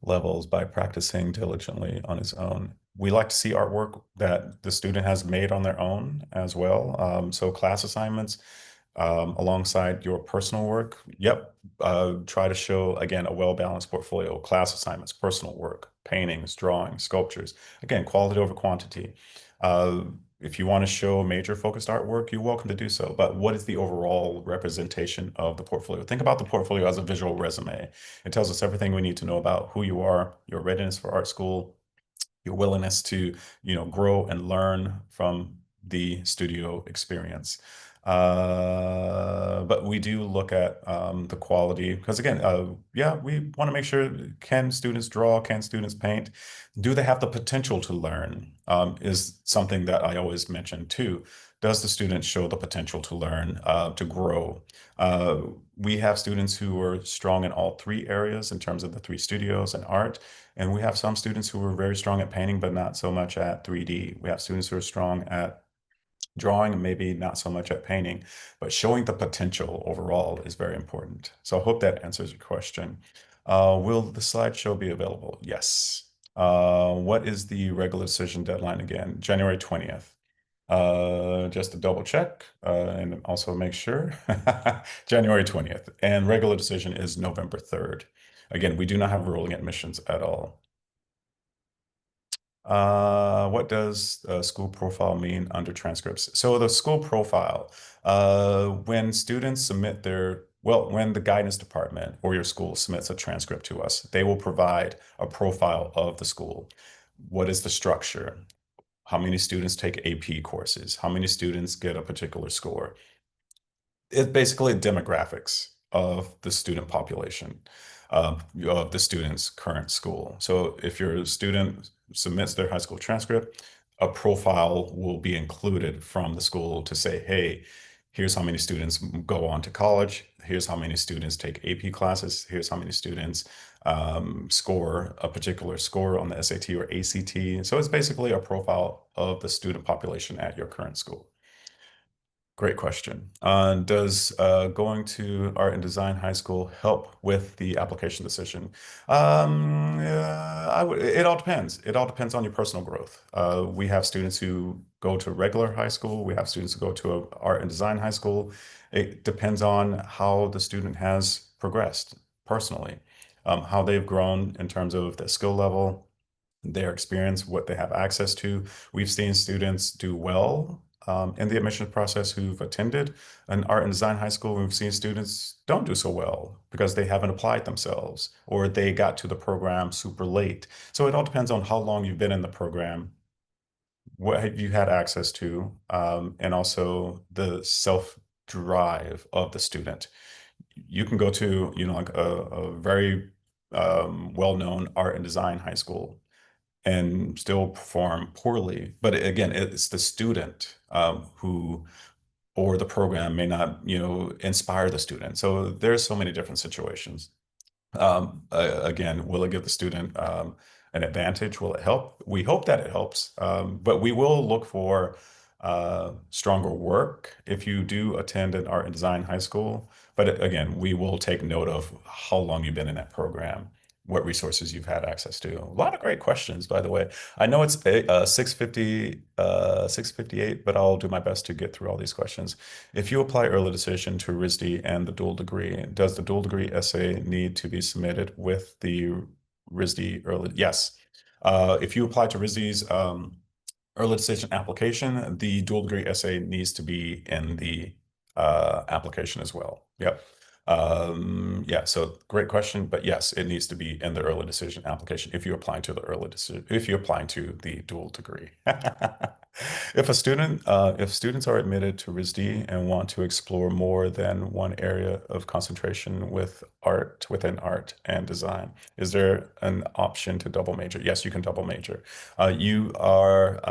levels by practicing diligently on his own. We like to see artwork that the student has made on their own as well. So class assignments alongside your personal work. Yep. Try to show, again, a well-balanced portfolio, class assignments, personal work, paintings, drawings, sculptures. Again, quality over quantity. Uh, if you want to show major focused artwork, you're welcome to do so. But what is the overall representation of the portfolio? Think about the portfolio as a visual resume. It tells us everything we need to know about who you are, your readiness for art school, your willingness to, grow and learn from the studio experience. But we do look at the quality because again, yeah, we want to make sure, can students draw? Can students paint? Do they have the potential to learn? Is something that I always mention too. Does the student show the potential to learn, to grow? Uh, we have students who are strong in all three areas in terms of the three studios and art. And we have some students who are very strong at painting, but not so much at 3D. We have students who are strong at drawing and maybe not so much at painting, but showing the potential overall is very important. So I hope that answers your question. Will the slideshow be available? Yes. What is the regular decision deadline again? January 20th. Just to double check and also make sure. January 20th. And regular decision is November 3rd. Again, we do not have rolling admissions at all. What does school profile mean under transcripts? So the school profile, when students submit when the guidance department or your school submits a transcript to us, they will provide a profile of the school. What is the structure? How many students take AP courses? How many students get a particular score? It's basically demographics of the student population, of the student's current school. So if your student submits their high school transcript, a profile will be included from the school to say, hey, here's how many students go on to college. Here's how many students take AP classes. Here's how many students score a particular score on the SAT or ACT. So it's basically a profile of the student population at your current school. Great question. Does going to art and design high school help with the application decision? It all depends. It all depends on your personal growth. We have students who go to regular high school. We have students who go to a art and design high school. It depends on how the student has progressed personally, how they've grown in terms of the skill level, their experience, what they have access to. We've seen students do well in the admissions process who've attended an art and design high school. We've seen students don't do so well because they haven't applied themselves or they got to the program super late. So it all depends on how long you've been in the program, what have you had access to, and also the self drive of the student. You can go to, like a very well-known art and design high school and still perform poorly. But again, it's the student who or the program may not, inspire the student. So there's so many different situations. Again, will it give the student an advantage? Will it help? We hope that it helps, but we will look for stronger work. If you do attend an art and design high school, But again, we will take note of how long you've been in that program, what resources you've had access to. A lot of great questions, by the way. I know it's 6:58, but I'll do my best to get through all these questions. If you apply early decision to RISD and the dual degree, does the dual degree essay need to be submitted with the RISD early? Yes. If you apply to RISD's early decision application, the dual degree essay needs to be in the application as well. Yep. Yeah, so great question, but yes, it needs to be in the early decision application if you're applying to the early decision, if you're applying to the dual degree. If students are admitted to RISD and want to explore more than one area of concentration within art and design, is there an option to double major? Yes, you can double major. You are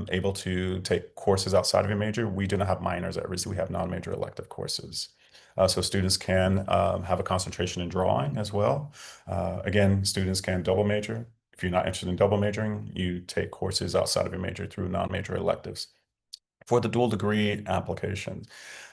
able to take courses outside of your major. We do not have minors at RISD. We have non-major elective courses. So students can have a concentration in drawing as well. Again, students can double major. If you're not interested in double majoring, you take courses outside of your major through non-major electives. For the dual degree application,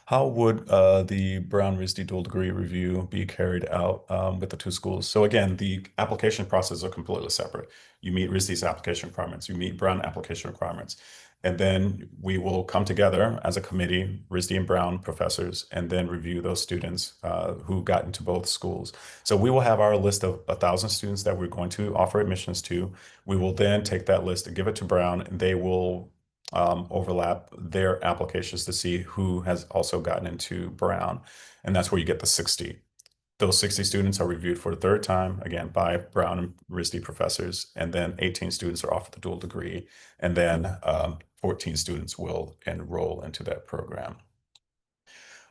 how would the Brown RISD dual degree review be carried out with the two schools? So again, the application process are completely separate. You meet RISD's application requirements, you meet Brown application requirements, and then we will come together as a committee, RISD and Brown professors, and then review those students who got into both schools. So we will have our list of 1,000 students that we're going to offer admissions to. We will then take that list and give it to Brown, and they will overlap their applications to see who has also gotten into Brown. And that's where you get the 60. Those 60 students are reviewed for the third time, again, by Brown and RISD professors, and then 18 students are offered the dual degree, and then 14 students will enroll into that program.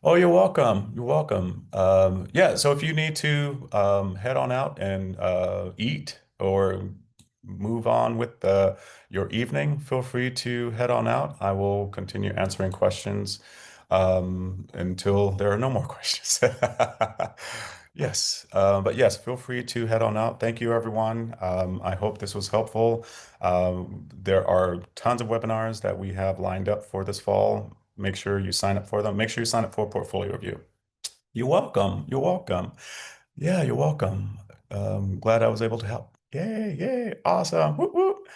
Oh, you're welcome. You're welcome. Yeah, so if you need to head on out and eat or move on with your evening, feel free to head on out. I will continue answering questions until there are no more questions. Yes, but yes, feel free to head on out. Thank you, everyone. I hope this was helpful. There are tons of webinars that we have lined up for this fall. Make sure you sign up for them. Make sure you sign up for a portfolio review. You're welcome. You're welcome. Yeah, you're welcome. Glad I was able to help. Yay, yay, awesome. Whoop, whoop.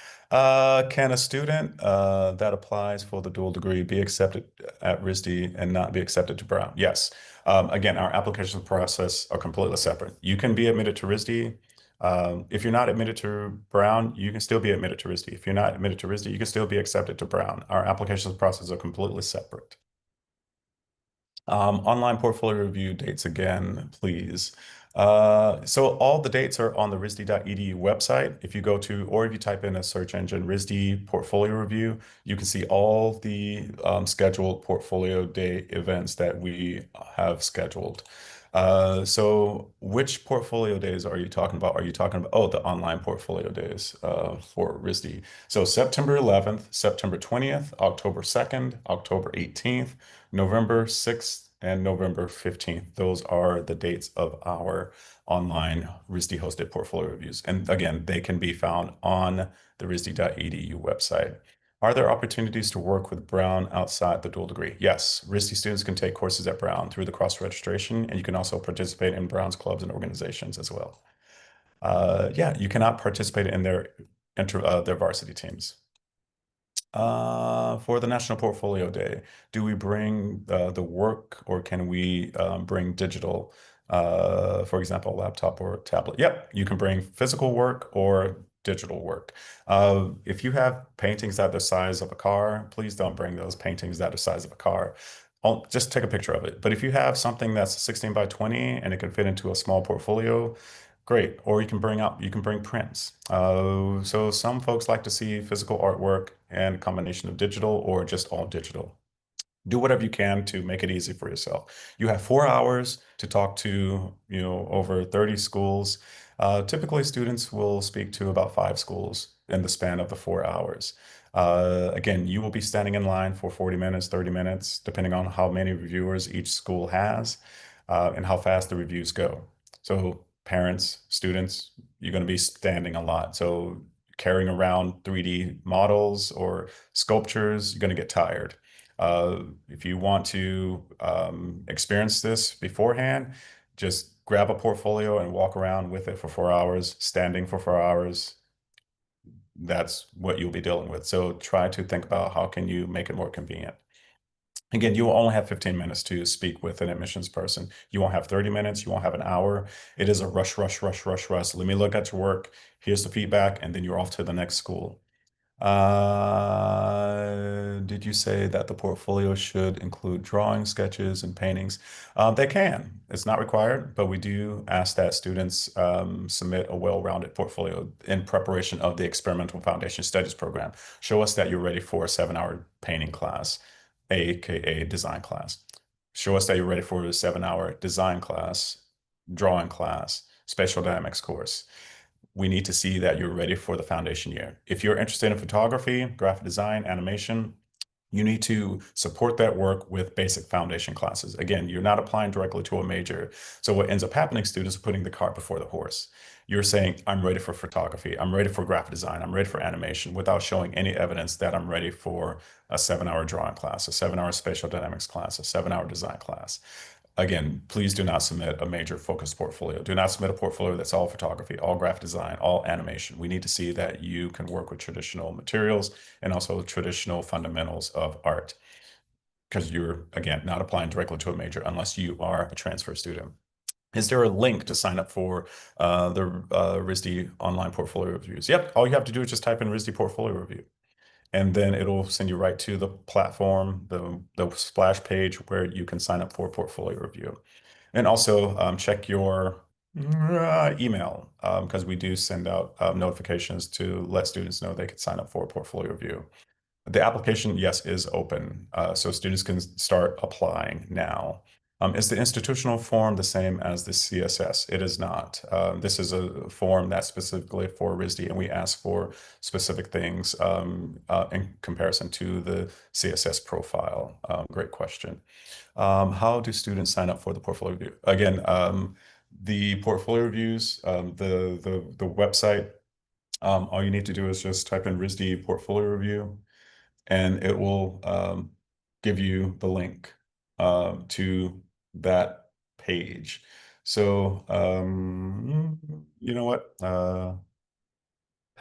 Can a student that applies for the dual degree be accepted at RISD and not be accepted to Brown? Yes. Again, our application process are completely separate. You can be admitted to RISD. If you're not admitted to Brown, you can still be admitted to RISD. If you're not admitted to RISD, you can still be accepted to Brown. Our applications process are completely separate. Online portfolio review dates again, please. So all the dates are on the RISD.edu website. If you go to, or if you type in a search engine, RISD portfolio review, you can see all the scheduled portfolio day events that we have scheduled. So which portfolio days are you talking about? Are you talking about, oh, the online portfolio days for RISD? So September 11th, September 20th, October 2nd, October 18th, November 6th, and November 15th. Those are the dates of our online RISD hosted portfolio reviews. And again, they can be found on the RISD.edu website. Are there opportunities to work with Brown outside the dual degree? Yes, RISD students can take courses at Brown through the cross-registration, and you can also participate in Brown's clubs and organizations as well. Yeah, you cannot participate in their varsity teams. For the National Portfolio Day, do we bring the work or can we bring digital? For example, a laptop or tablet. Yep, you can bring physical work or digital work. If you have paintings that are the size of a car, please don't bring those paintings that are the size of a car. Just take a picture of it. But if you have something that's 16 by 20 and it can fit into a small portfolio, great. Or you can bring prints. So some folks like to see physical artwork and a combination of digital or just all digital. Do whatever you can to make it easy for yourself. You have 4 hours to talk to, over 30 schools. Typically, students will speak to about 5 schools in the span of the 4 hours. Again, you will be standing in line for 40 minutes, 30 minutes, depending on how many reviewers each school has, and how fast the reviews go. So parents, students, you're going to be standing a lot. So carrying around 3D models or sculptures, you're going to get tired. If you want to experience this beforehand, just grab a portfolio and walk around with it for 4 hours, standing for 4 hours. That's what you'll be dealing with. So try to think about how can you make it more convenient. Again, you will only have 15 minutes to speak with an admissions person. You won't have 30 minutes. You won't have an hour. It is a rush, rush, rush, rush, rush. Let me look at your work. Here's the feedback, and then you're off to the next school. Did you say that the portfolio should include drawings, sketches, and paintings? They can. It's not required, but we do ask that students submit a well-rounded portfolio in preparation of the Experimental Foundation Studies program. Show us that you're ready for a 7-hour painting class, aka design class. Show us that you're ready for a 7-hour design class, drawing class, spatial dynamics course. We need to see that you're ready for the foundation year. If you're interested in photography, graphic design, animation, you need to support that work with basic foundation classes. Again, you're not applying directly to a major. So what ends up happening, students are putting the cart before the horse. You're saying, I'm ready for photography, I'm ready for graphic design, I'm ready for animation, without showing any evidence that I'm ready for a 7-hour drawing class, a 7-hour spatial dynamics class, a 7-hour design class. Again, please do not submit a major focused portfolio. Do not submit a portfolio that's all photography, all graphic design, all animation. We need to see that you can work with traditional materials and also traditional fundamentals of art, because you're, again, not applying directly to a major unless you are a transfer student. Is there a link to sign up for the RISD online portfolio reviews? Yep, all you have to do is just type in RISD portfolio review, and then it'll send you right to the platform, the splash page where you can sign up for a portfolio review. And also check your email, because we do send out notifications to let students know they can sign up for a portfolio review. The application, yes, is open, so students can start applying now. Is the institutional form the same as the CSS? It is not. This is a form that's specifically for RISD, and we ask for specific things in comparison to the CSS profile. Great question. How do students sign up for the portfolio review? Again, the portfolio reviews, the website, all you need to do is just type in RISD portfolio review, and it will give you the link to that page. So, you know what,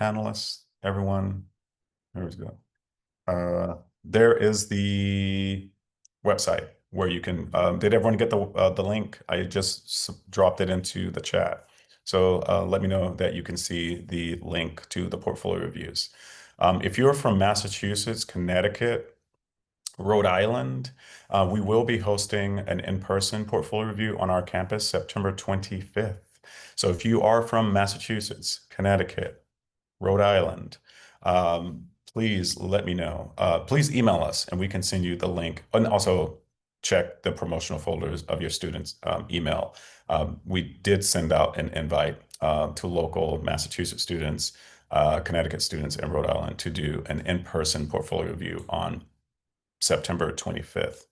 panelists, everyone, there we go. There is the website where you can. Did everyone get the link? I just dropped it into the chat. So let me know that you can see the link to the portfolio reviews. If you're from Massachusetts, Connecticut, Rhode Island, we will be hosting an in-person portfolio review on our campus September 25th. So if you are from Massachusetts, Connecticut, Rhode Island, please let me know. Please email us and we can send you the link. And also check the promotional folders of your students' email. We did send out an invite to local Massachusetts students, Connecticut students, and Rhode Island to do an in-person portfolio review on September 25th.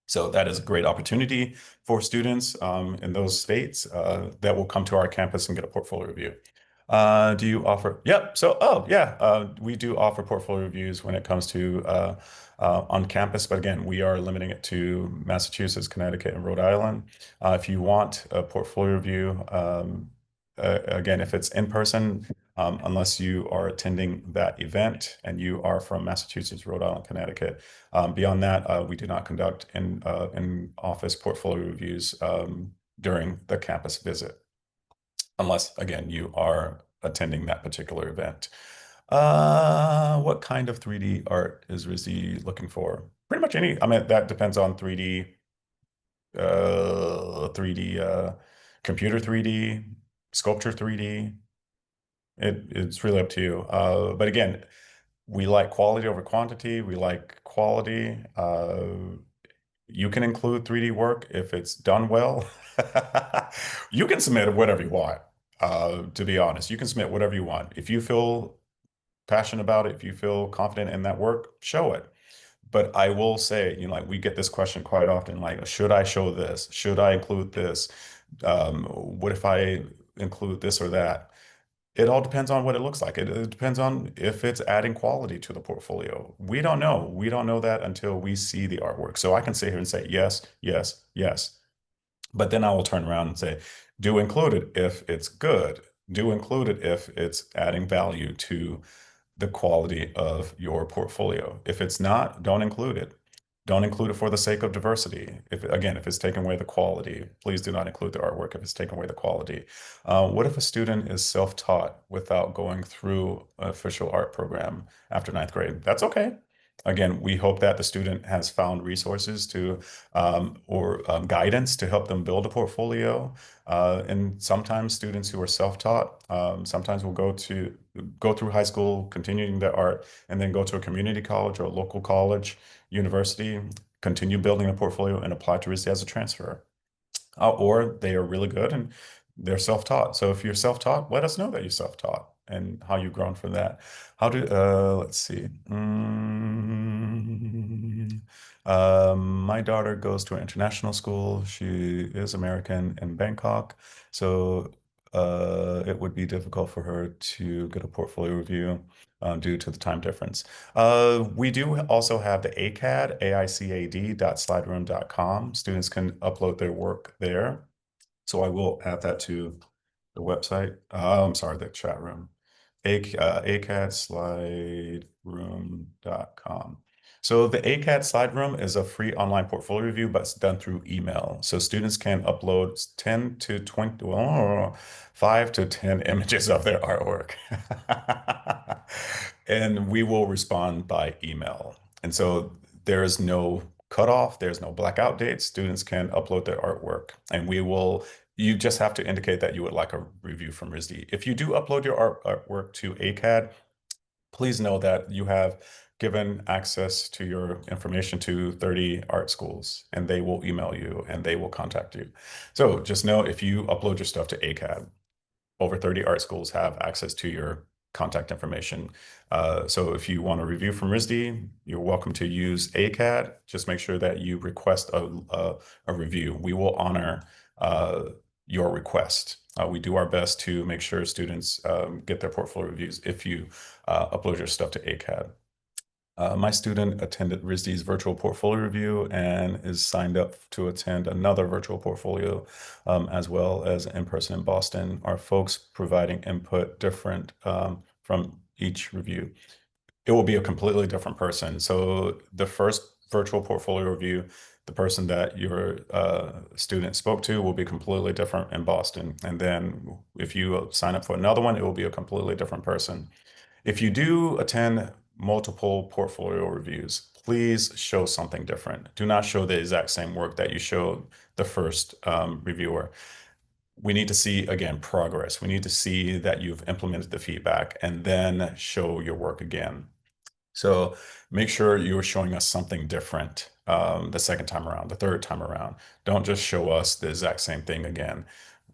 So that is a great opportunity for students in those states that will come to our campus and get a portfolio review. Do you offer? Yep. So, oh yeah, we do offer portfolio reviews when it comes to on campus, but again, we are limiting it to Massachusetts, Connecticut, and Rhode Island. If you want a portfolio review, again, if it's in person, unless you are attending that event and you are from Massachusetts, Rhode Island, Connecticut. Beyond that, we do not conduct in-office portfolio reviews during the campus visit, unless, again, you are attending that particular event. What kind of 3D art is RISD looking for? Pretty much any. I mean, that depends on 3D, 3D, computer 3D, sculpture 3D. It's really up to you. But again, we like quality over quantity. We like quality. You can include 3D work if it's done well. You can submit whatever you want. To be honest, you can submit whatever you want. If you feel passionate about it, if you feel confident in that work, show it. But I will say, like we get this question quite often, like, should I show this? Should I include this? What if I include this or that? It all depends on what it looks like. It depends on if it's adding quality to the portfolio. We don't know. We don't know that until we see the artwork. So I can sit here and say yes, yes, yes. But then I will turn around and say, do include it if it's good. Do include it if it's adding value to the quality of your portfolio. If it's not, don't include it. Don't include it for the sake of diversity. If again, if it's taking away the quality, please do not include the artwork if it's taking away the quality. What if a student is self-taught without going through an official art program after ninth grade? That's okay. Again, we hope that the student has found resources to or guidance to help them build a portfolio. And sometimes students who are self-taught sometimes will go through high school, continuing their art, and then go to a community college or a local college, university, continue building a portfolio, and apply to RISD as a transfer. Or they are really good and they're self-taught. So if you're self-taught, let us know that you're self-taught and how you've grown from that. Let's see. My daughter goes to an international school. She is American in Bangkok. So it would be difficult for her to get a portfolio review due to the time difference. We do also have the ACAD, AICAD.slideroom.com. Students can upload their work there. So I will add that to the website. I'm sorry, the chat room. ACADSlideroom.com. So the ACAD Slide Room is a free online portfolio review, but it's done through email. So students can upload 10 to 20, 5 to 10 images of their artwork. And we will respond by email. And so there is no cutoff, there's no blackout date. Students can upload their artwork, and you just have to indicate that you would like a review from RISD. If you do upload your artwork to ACAD, please know that you have given access to your information to 30 art schools, and they will email you and they will contact you. So just know if you upload your stuff to ACAD, over 30 art schools have access to your contact information. So if you want a review from RISD, you're welcome to use ACAD. Just make sure that you request a review. We will honor your request. We do our best to make sure students get their portfolio reviews if you upload your stuff to ACAD. My student attended RISD's virtual portfolio review and is signed up to attend another virtual portfolio as well as in person in Boston. Are folks providing input different from each review? It will be a completely different person. So the first virtual portfolio review, the person that your student spoke to will be completely different in Boston. And then if you sign up for another one, it will be a completely different person. If you do attend multiple portfolio reviews, please show something different. Do not show the exact same work that you showed the first reviewer. We need to see, again, progress. We need to see that you've implemented the feedback and then show your work again. So make sure you're showing us something different the second time around, the third time around. Don't just show us the exact same thing again.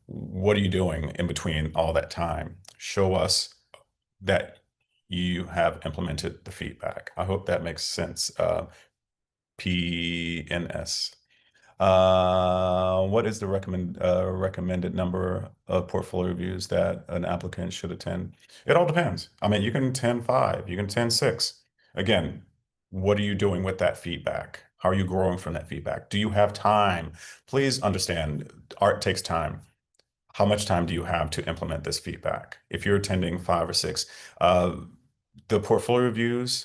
What are you doing in between all that time? Show us that you have implemented the feedback. I hope that makes sense. PNS. What is the recommended number of portfolio reviews that an applicant should attend? It all depends. I mean, you can attend 5, you can attend 6. Again, what are you doing with that feedback? How are you growing from that feedback? Do you have time? Please understand, art takes time. How much time do you have to implement this feedback? If you're attending 5 or 6, uh, the portfolio reviews,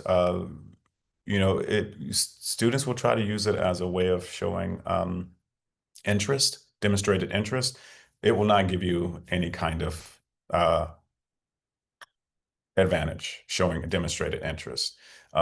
students will try to use it as a way of showing interest, demonstrated interest. It will not give you any kind of uh, advantage showing a demonstrated interest.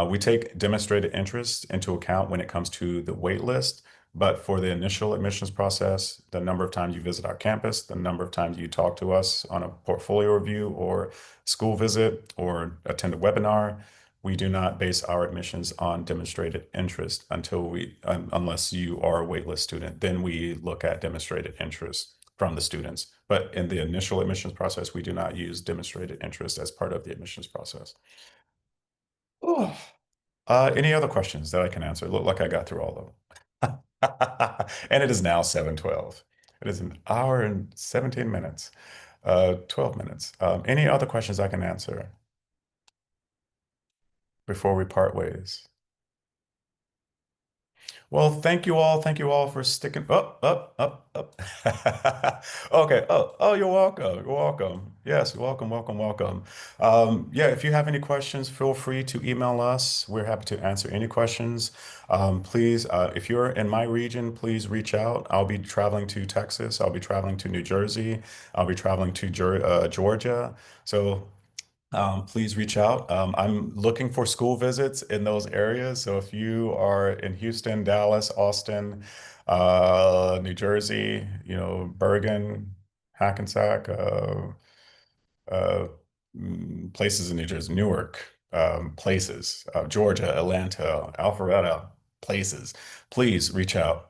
We take demonstrated interest into account when it comes to the wait list, but for the initial admissions process, the number of times you visit our campus, the number of times you talk to us on a portfolio review or school visit or attend a webinar, we do not base our admissions on demonstrated interest unless you are a waitlist student. Then we look at demonstrated interest from the students. But in the initial admissions process, we do not use demonstrated interest as part of the admissions process. Oh. Any other questions that I can answer? Look like I got through all of them. And it is now 7:12. It is an hour and 17 minutes. 12 minutes. Any other questions I can answer before we part ways? Well, thank you all. Thank you all for sticking up. Okay. Oh, you're welcome. You're welcome. Yes, welcome, welcome, welcome. Yeah, if you have any questions, feel free to email us. We're happy to answer any questions. Please, if you're in my region, please reach out. I'll be traveling to Texas. I'll be traveling to New Jersey. I'll be traveling to Georgia. So please reach out. I'm looking for school visits in those areas. So if you are in Houston, Dallas, Austin, New Jersey, Bergen, Hackensack, uh, places in New Jersey, Newark, places, Georgia, Atlanta, Alpharetta, places, please reach out.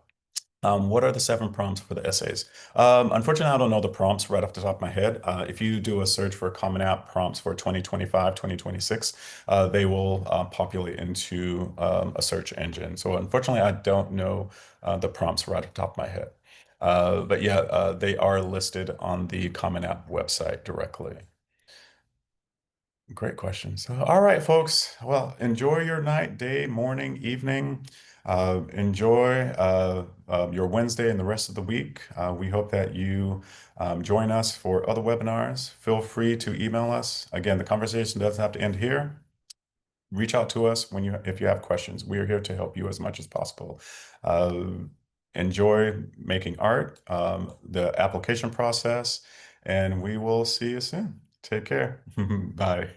What are the 7 prompts for the essays? Unfortunately, I don't know the prompts right off the top of my head. If you do a search for Common App prompts for 2025, 2026, they will populate into a search engine. So unfortunately, I don't know the prompts right off the top of my head. But yeah, they are listed on the Common App website directly. Great questions. All right, folks. Well, enjoy your night, day, morning, evening. Enjoy your Wednesday and the rest of the week. We hope that you join us for other webinars. Feel free to email us. Again, the conversation doesn't have to end here. Reach out to us if you have questions. We are here to help you as much as possible. Uh, Enjoy making art, the application process, and we will see you soon. Take care. Bye.